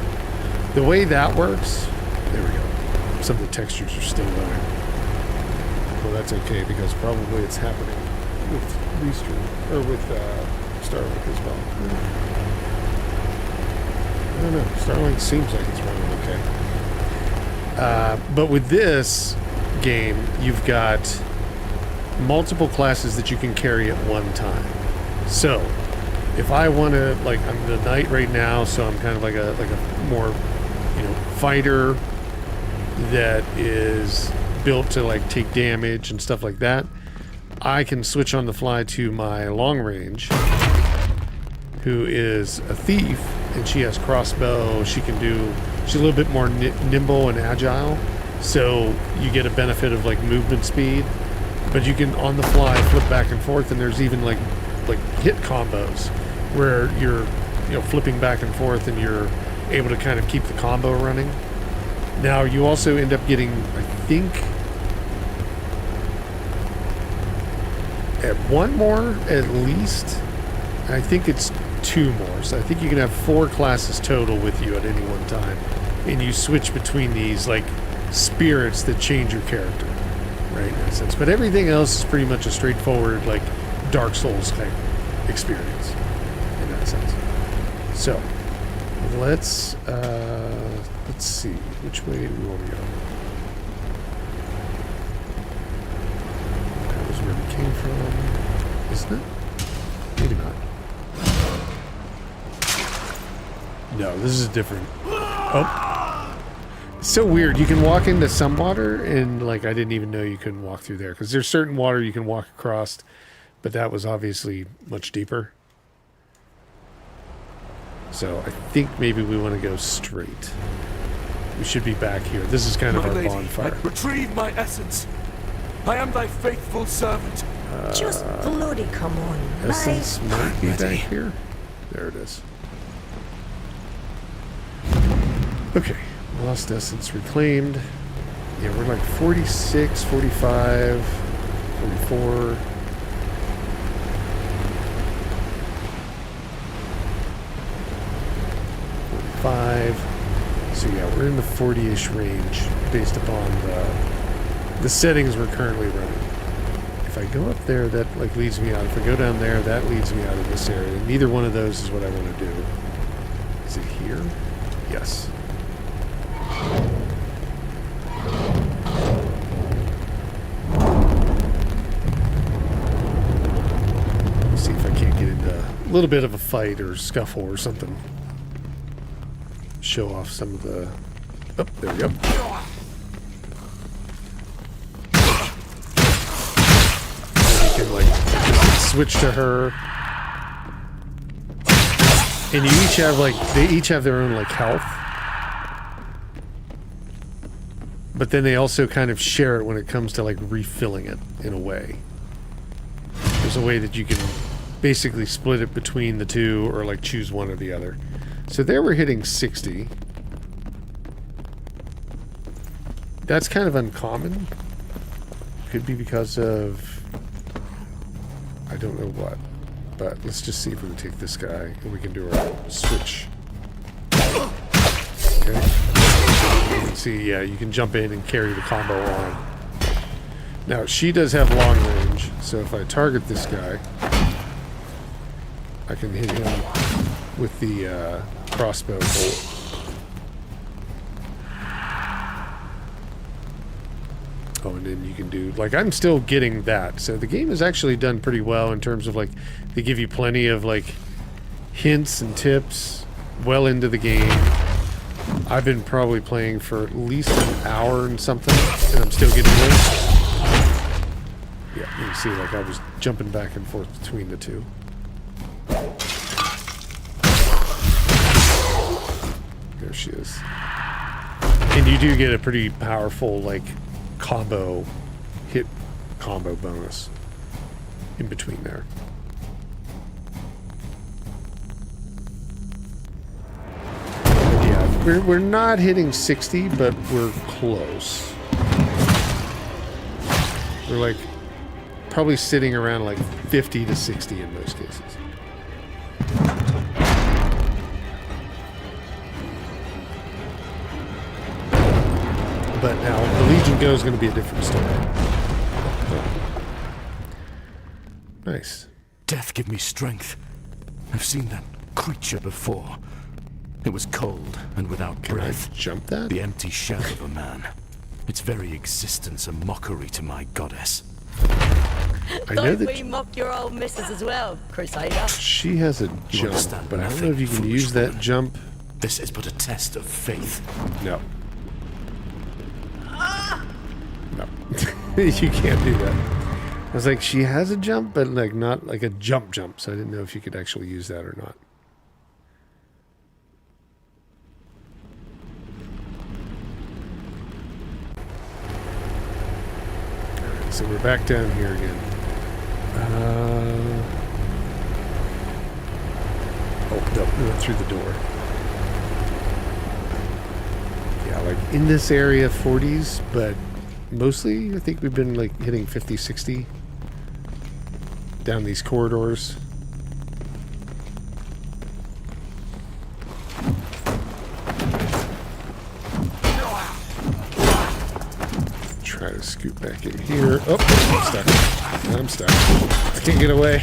The way that works, there we go. Some of the textures are still there. Well, that's okay, because probably it's happening with Restream, or with Starlink as well. I don't know. Starlink seems like it's running okay. But with this game, you've got multiple classes that you can carry at one time. So, if I want to, like, I'm the knight right now, so I'm kind of like a more, you know, fighter that is built to like take damage and stuff like that. I can switch on the fly to my long range, who is a thief, and she has crossbow. She's a little bit more nimble and agile, So you get a benefit of like movement speed, but you can on the fly flip back and forth, and there's even like hit combos where you're flipping back and forth and you're able to kind of keep the combo running. Now you also end up getting, I think, at one more at least. I think it's 2 more. So I think you can have 4 classes total with you at any one time, and you switch between these like spirits that change your character, right? In that sense. But everything else is pretty much a straightforward like Dark Souls type experience in that sense. So let's see, which way do we want to go? That was where we came from, isn't it? Maybe not. No, this is different. Oh, it's so weird. You can walk into some water, and like I didn't even know you couldn't walk through there, because there's certain water you can walk across, but that was obviously much deeper. So I think maybe we want to go straight. We should be back here. This is kind of our bonfire. Retrieve my essence. I am thy faithful servant. Just bloody come on. Essence might be back here. There it is. Okay. Lost essence reclaimed. Yeah, we're like 46, 45, 44. So yeah, we're in the 40-ish range based upon the settings we're currently running. If I go up there, that like leads me out. If I go down there, that leads me out of this area. Neither one of those is what I want to do. Is it here? Yes. Let's see if I can't get into a little bit of a fight or scuffle or something. Show off some of the... Oh, there we go. And you can like switch to her. And you each have like, they each have their own like health. But then they also kind of share it when it comes to like refilling it in a way. There's a way that you can basically split it between the two or like choose one or the other. So there we're hitting 60. That's kind of uncommon. Could be because of... I don't know what. But let's just see if we can take this guy and we can do our switch. Okay. You can see, yeah, you can jump in and carry the combo on. Now, she does have long range, so if I target this guy, I can hit him with the crossbow bolt. Oh, and then you can do, like, I'm still getting that. So the game has actually done pretty well in terms of, like, they give you plenty of, like, hints and tips well into the game. I've been probably playing for at least an hour and something, and I'm still getting this. Yeah, you can see, like, I was jumping back and forth between the two. There she is. And you do get a pretty powerful, like, hit combo bonus in between there. But yeah, we're not hitting 60, but we're close. We're like probably sitting around like 50 to 60 in most cases. But now, the Legion Go is going to be a different story. Nice. Death, give me strength. I've seen that creature before. It was cold and without breath. Can I jump that? The empty shell of a man. Its very existence a mockery to my goddess. I know that we mock your old missus as well, Crusader. She has a jump, but I don't know if you can use that jump. This is but a test of faith. No. No. You can't do that. I was like, she has a jump, but like not like a jump, so I didn't know if you could actually use that or not. so we're back down here again. Oh, no, we went through the door. Yeah, like in this area, 40s, but mostly I think we've been like hitting 50, 60 down these corridors. Try to scoot back in here. Oh, I'm stuck. I'm stuck. I can't get away.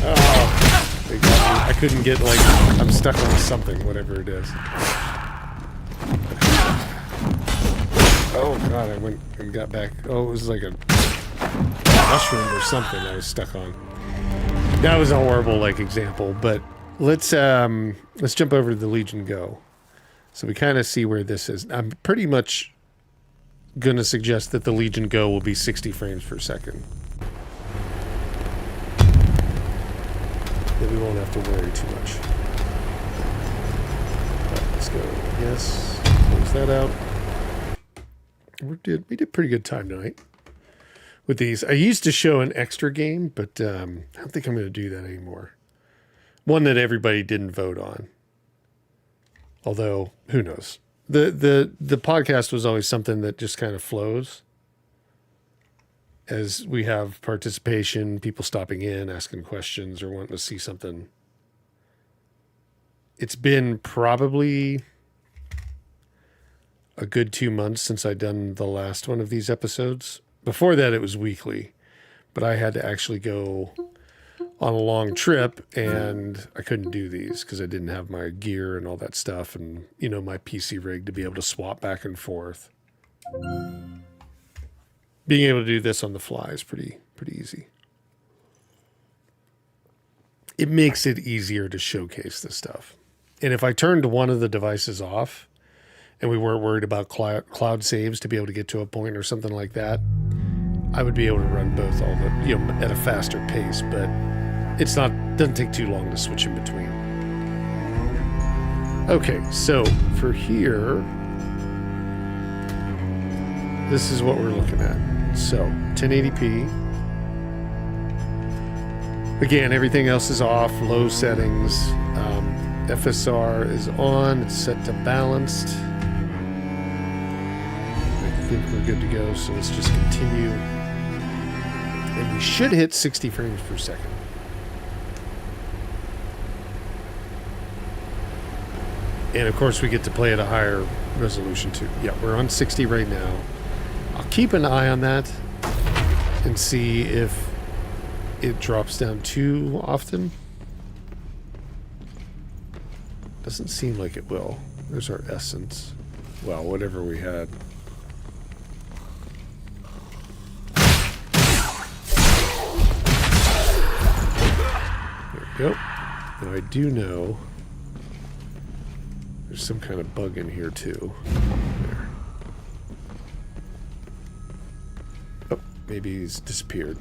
Oh, they got me. I couldn't get, like, I'm stuck on something, whatever it is. Oh god, I went and got back. Oh, it was like a mushroom or something I was stuck on. That was a horrible, like, example, but let's jump over to the Legion Go. So we kind of see where this is. I'm pretty much going to suggest that the Legion Go will be 60 frames per second. Then we won't have to worry too much. Right, let's go. Yes. Close that out. We did pretty good time tonight with these. I used to show an extra game, but I don't think I'm going to do that anymore. One that everybody didn't vote on. Although, who knows? The podcast was always something that just kind of flows. As we have participation, people stopping in, asking questions, or wanting to see something. It's been probably a good 2 months since I'd done the last one of these episodes. Before that, it was weekly. But I had to actually go on a long trip, and I couldn't do these because I didn't have my gear and all that stuff, and, you know, my PC rig to be able to swap back and forth. Being able to do this on the fly is pretty easy. It makes it easier to showcase this stuff. And if I turned one of the devices off, and we weren't worried about cloud saves to be able to get to a point or something like that, I would be able to run both all the, you know, at a faster pace, but doesn't take too long to switch in between. Okay, so for here, this is what we're looking at. So 1080p. Again, everything else is off, low settings. FSR is on, it's set to balanced. I think we're good to go, so let's just continue. And we should hit 60 frames per second. And of course we get to play at a higher resolution too. Yeah, we're on 60 right now. I'll keep an eye on that and see if it drops down too often. Doesn't seem like it will. There's our essence. Well, whatever we had. There we go. Now I do know there's some kind of bug in here too. There. Oh, maybe he's disappeared.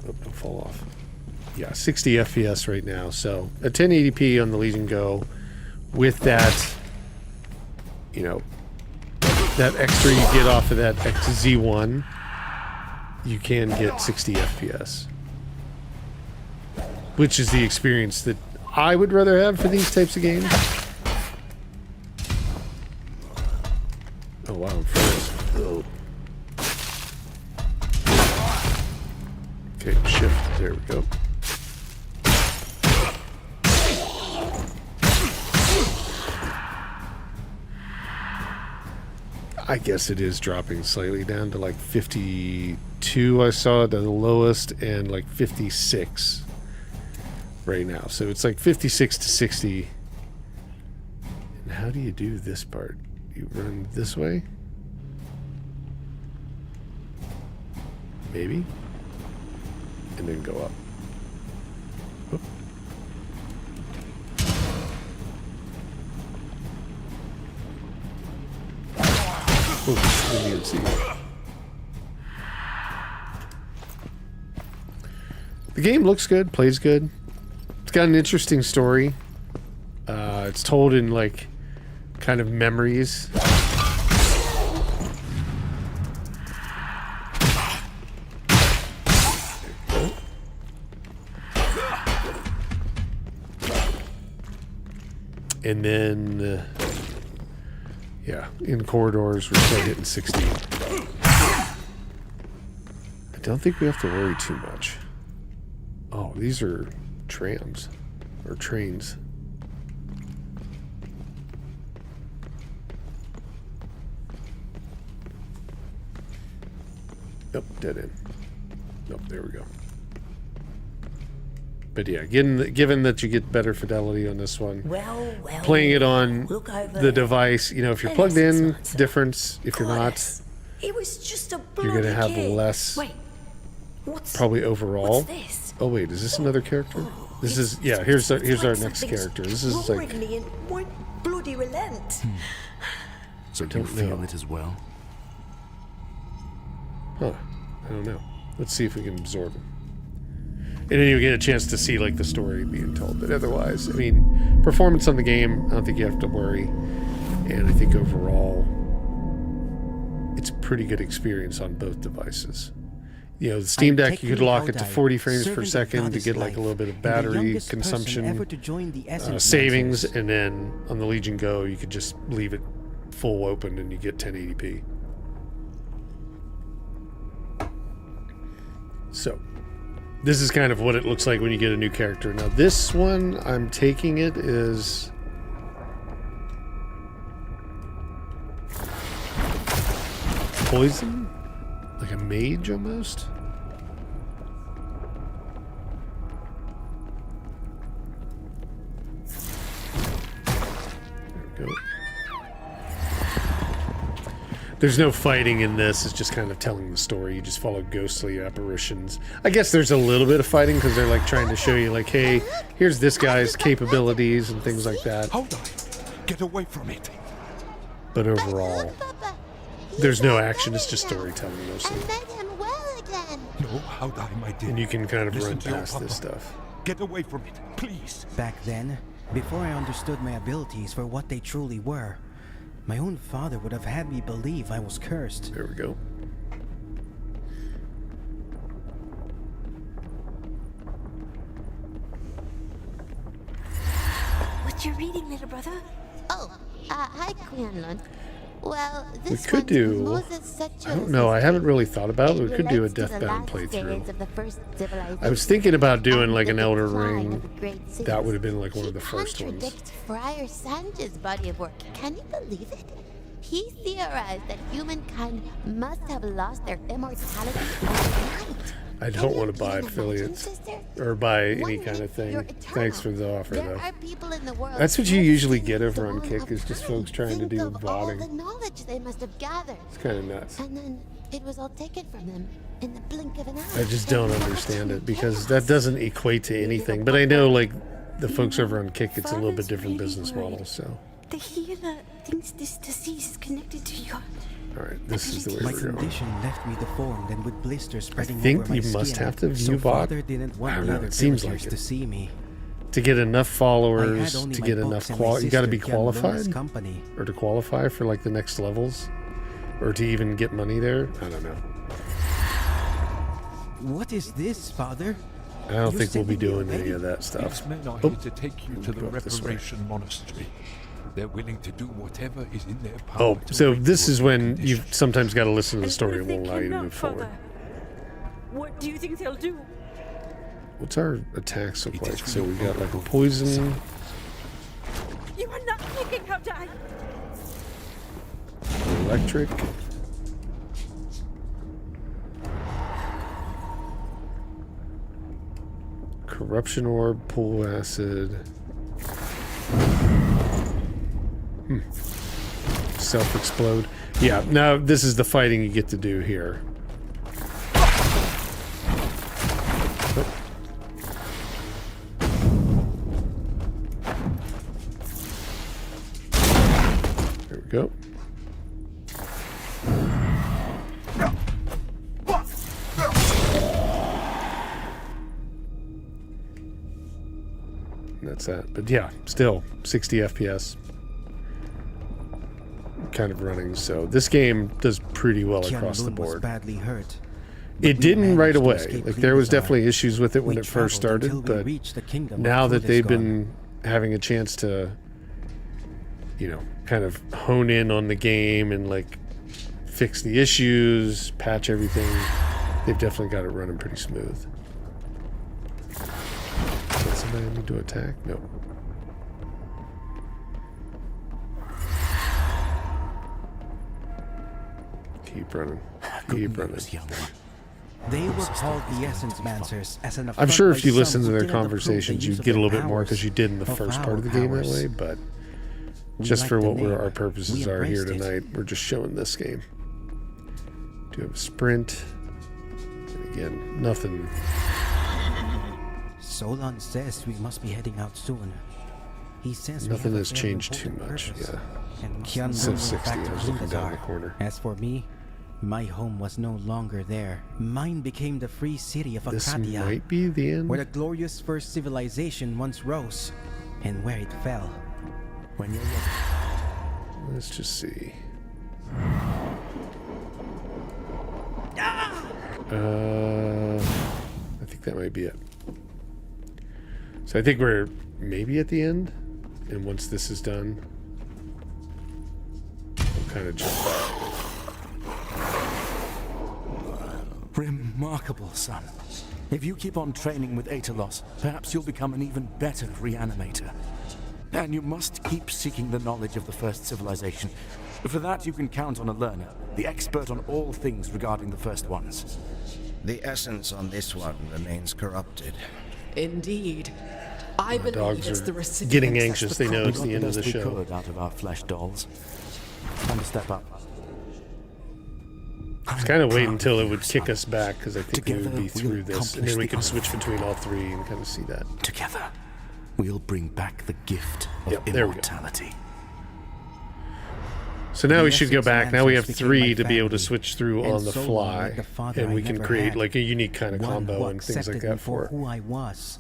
Oh, don't fall off. Yeah, 60 FPS right now. So a 1080p on the Legion Go with that, you know, that extra you get off of that Z1, you can get 60 FPS. Which is the experience that I would rather have for these types of games. Oh wow, I'm froze. Okay, shift. There we go. I guess it is dropping slightly down to like 52 I saw the lowest, and like 56 right now. So it's like 56 to 60. And how do you do this part? You run this way? Maybe? And then go up. Oop. Oh, didn't even see it. The game looks good, plays good. It's got an interesting story. It's told in like kind of memories. And then, yeah, in corridors, we're still hitting 60. I don't think we have to worry too much. Oh, these are trams, or trains. Nope, dead end. Nope, there we go. But yeah, given that you get better fidelity on this one, playing it on the device, you know, if you're plugged in, difference. If you're not, It was just a you're going to have kid. less, Wait, what's probably overall. What's this? Oh wait, is this another character? This is, yeah, here's our next character. This is like... Me and won't bloody relent. So do you feel it as well? Huh, I don't know. Let's see if we can absorb it. And then you get a chance to see like the story being told. But otherwise, I mean, performance on the game, I don't think you have to worry. And I think overall, it's a pretty good experience on both devices. You know, the Steam Deck, you could lock it to 40 frames per second to get like a little bit of battery consumption savings. And then on the Legion Go, you could just leave it full open and you get 1080p. So, this is kind of what it looks like when you get a new character. Now, this one, I'm taking it is... poison? Like a mage, almost? There we go. There's no fighting in this. It's just kind of telling the story. You just follow ghostly apparitions. I guess there's a little bit of fighting because they're like trying to show you like, hey, here's this guy's capabilities and things like that. Hold on. Get away from it. But overall, there's no action. It's just storytelling mostly. No, how die, my dear. And you can kind of Listen run to your past papa. this stuff. Get away from it, please. Back then, before I understood my abilities for what they truly were, my own father would have had me believe I was cursed. There we go. What you reading, little brother? Oh, hi, Quinlan. Well, We this could do... Moses I don't know. I haven't really thought about it. We could do a Deathbound playthrough. I was thinking about doing like an Elder Ring. That would have been like one of the first ones. Contradicts Friar Sanj's body of work. Can you believe it? He theorized that humankind must have lost their immortality overnight. I don't want to buy affiliates or buy any kind of thing. Thanks for the offer, though. That's what you usually get over on Kick, is just folks trying to do botting. The knowledge they must have gathered. It's kind of nuts. And then it was all taken from them in the blink of an eye. I just don't understand it because that doesn't equate to anything. But I know, like, the folks over on Kick, it's a little bit different business model, so. The healer thinks this disease is connected to your... Alright, this is the way My we're going. condition left me deformed and with blisters I spreading think over my you skin. must have to view So bot. father didn't I want don't the know, other it seems like villagers it. to see me. To get enough I followers, had only to my get enough books and my you got to be sister, young Luna's qualified, company. or to qualify for like the next levels, or to even get money there. I don't know. What is this, father? I don't You think we'll be sending me doing any away? of that stuff. These men are Oh, here to take you to the go up this way. Reparation Monastery. They're willing to do whatever is in their power. Oh, to so make this you is a when condition. you've sometimes got to listen to the story. It won't allow you to move forward. What do you think they'll do? What's our attacks look like? So we got like a poison, You are not thinking how die. electric, corruption orb, pool acid, self-explode. Yeah, now this is the fighting you get to do here. Oh. There we go. And that's that. But yeah, still 60 FPS. kind of running. So this game does pretty well across the Tianlun was board. badly hurt. It We didn't right managed to away. escape Like there was Levizar. definitely issues with it when We it first traveled started, until we but reached the kingdom now of that they've Kurdistan. been having a chance to, kind of hone in on the game and like fix the issues, patch everything, they've definitely got it running pretty smooth. Does somebody need to attack? No. Keep running. Keep running. They were called the Essence Mancers as an I'm sure affront if you by listen some to who their didn't approve the conversations, use you'd of get a their little bit more powers because you did in the of first our part of the game that powers. way, but We just like for the what name. our purposes We are here embraced it. tonight, we're just showing this game. Do you have a sprint? And again, nothing. Solon says we must be heading out soon. He says Nothing we have has a very changed too important much, purpose, yeah. And It Tianlun says went 60, back to I was looking down the Levizar. corner. As for me, my home was no longer there. Mine became the free city of This Acadia, might be the end. where the glorious first civilization once rose, and where it fell. When you're ready. Let's just see. I think that might be it. So I think we're maybe at the end, and once this is done, we'll kind of jump back. Remarkable, son. If you keep on training with Aetalos, perhaps you'll become an even better reanimator. And you must keep seeking the knowledge of the first civilization. For that, you can count on a learner, the expert on all things regarding the first ones. The essence on this one remains corrupted. Indeed. I My believe dogs it's are the recipient getting that's anxious. the They know problem. it's the end of the best we show. could out of our flesh dolls. Time to step up. I was kind of waiting until it would kick us back because I think we would be through this, and then we could switch between all three and kind of see that. Together, we'll bring back the gift of There we go. immortality. So now The we should go Essence back. Now we have Mancers became three my to be able to family, switch through and on the so fly, like the father and I we can never create had. like a unique kind of One combo who and things like accepted me that for for it. who I was.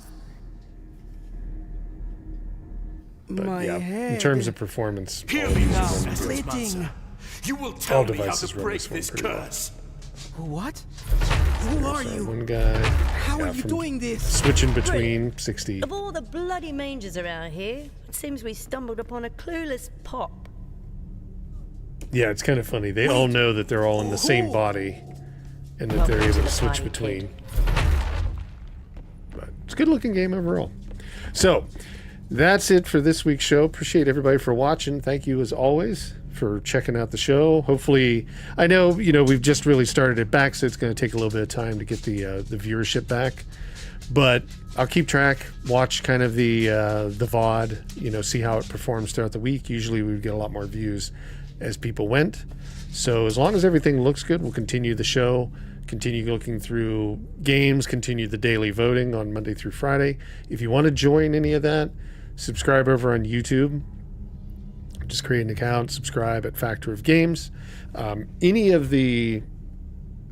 But My yeah, in head. terms of performance, Hear all me these now, run Essence great. Mancer. You will All tell me how devices to run break this one this pretty well. curse. What? Who are Sorry, you? one guy. How yeah, are you from doing this? Switching between 60. Of all the bloody mangers around here, it seems we stumbled upon a clueless pop. Yeah, it's kind of funny. They all know that they're all in the same body, and that they're able to switch between. But it's a good-looking game overall. So that's it for this week's show. Appreciate everybody for watching. Thank you as always for checking out the show. Hopefully, I know we've just really started it back, so it's going to take a little bit of time to get the viewership back. But I'll keep track, watch kind of the VOD, see how it performs throughout the week. Usually we would get a lot more views as people went. So as long as everything looks good, we'll continue the show, continue looking through games, continue the daily voting on Monday through Friday. If you want to join any of that, subscribe over on YouTube. Just create an account, subscribe at Factor of Games. Any of the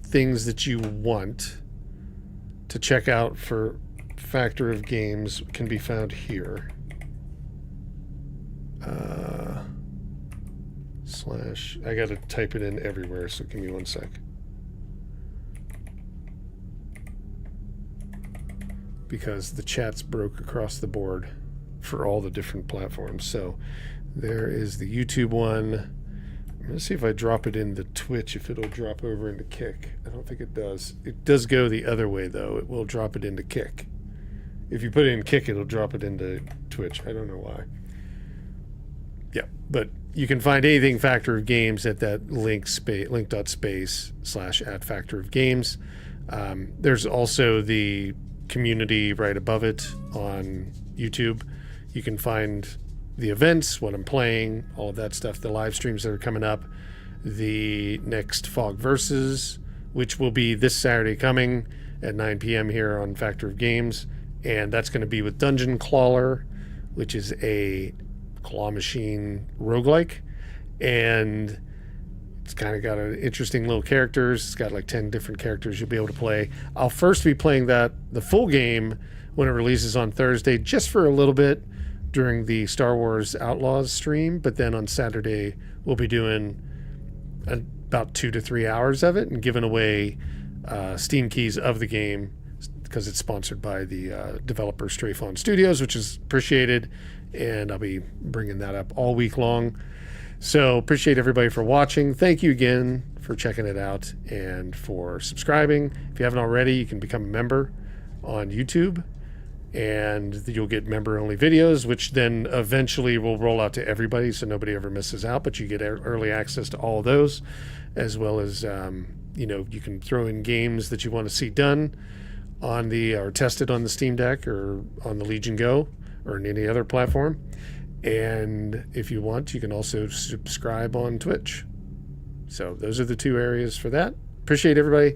things that you want to check out for Factor of Games can be found here. I got to type it in everywhere, so give me one sec. Because the chats broke across the board for all the different platforms. So there is the YouTube one. I'm going to see if I drop it into Twitch, if it'll drop over into Kick. I don't think it does. It does go the other way, though. It will drop it into Kick. If you put it in Kick, it'll drop it into Twitch. I don't know why. Yeah, but you can find anything Factor of Games at that link.space/@factorofgames. There's also the community right above it on YouTube. You can find the events, what I'm playing, all of that stuff, the live streams that are coming up, the next Fog Versus, which will be this Saturday coming at 9 p.m. here on Factor of Games, and that's going to be with Dungeon Clawler, which is a claw machine roguelike, and it's kind of got an interesting little characters. It's got like 10 different characters you'll be able to play. I'll first be playing the full game when it releases on Thursday, just for a little bit, during the Star Wars Outlaws stream, but then on Saturday we'll be doing about 2 to 3 hours of it and giving away Steam keys of the game because it's sponsored by the developer Strafawn Studios, which is appreciated, and I'll be bringing that up all week long. So appreciate everybody for watching. Thank you again for checking it out and for subscribing. If you haven't already, you can become a member on YouTube, and you'll get member-only videos, which then eventually will roll out to everybody so nobody ever misses out, but you get early access to all of those, as well as, you can throw in games that you want to see done on or tested on the Steam Deck or on the Legion Go or on any other platform. And if you want, you can also subscribe on Twitch. So those are the 2 areas for that. Appreciate everybody.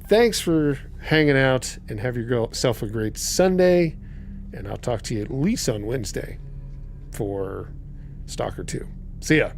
Thanks for hanging out, and have yourself a great Sunday. And I'll talk to you at least on Wednesday for Stalker 2. See ya.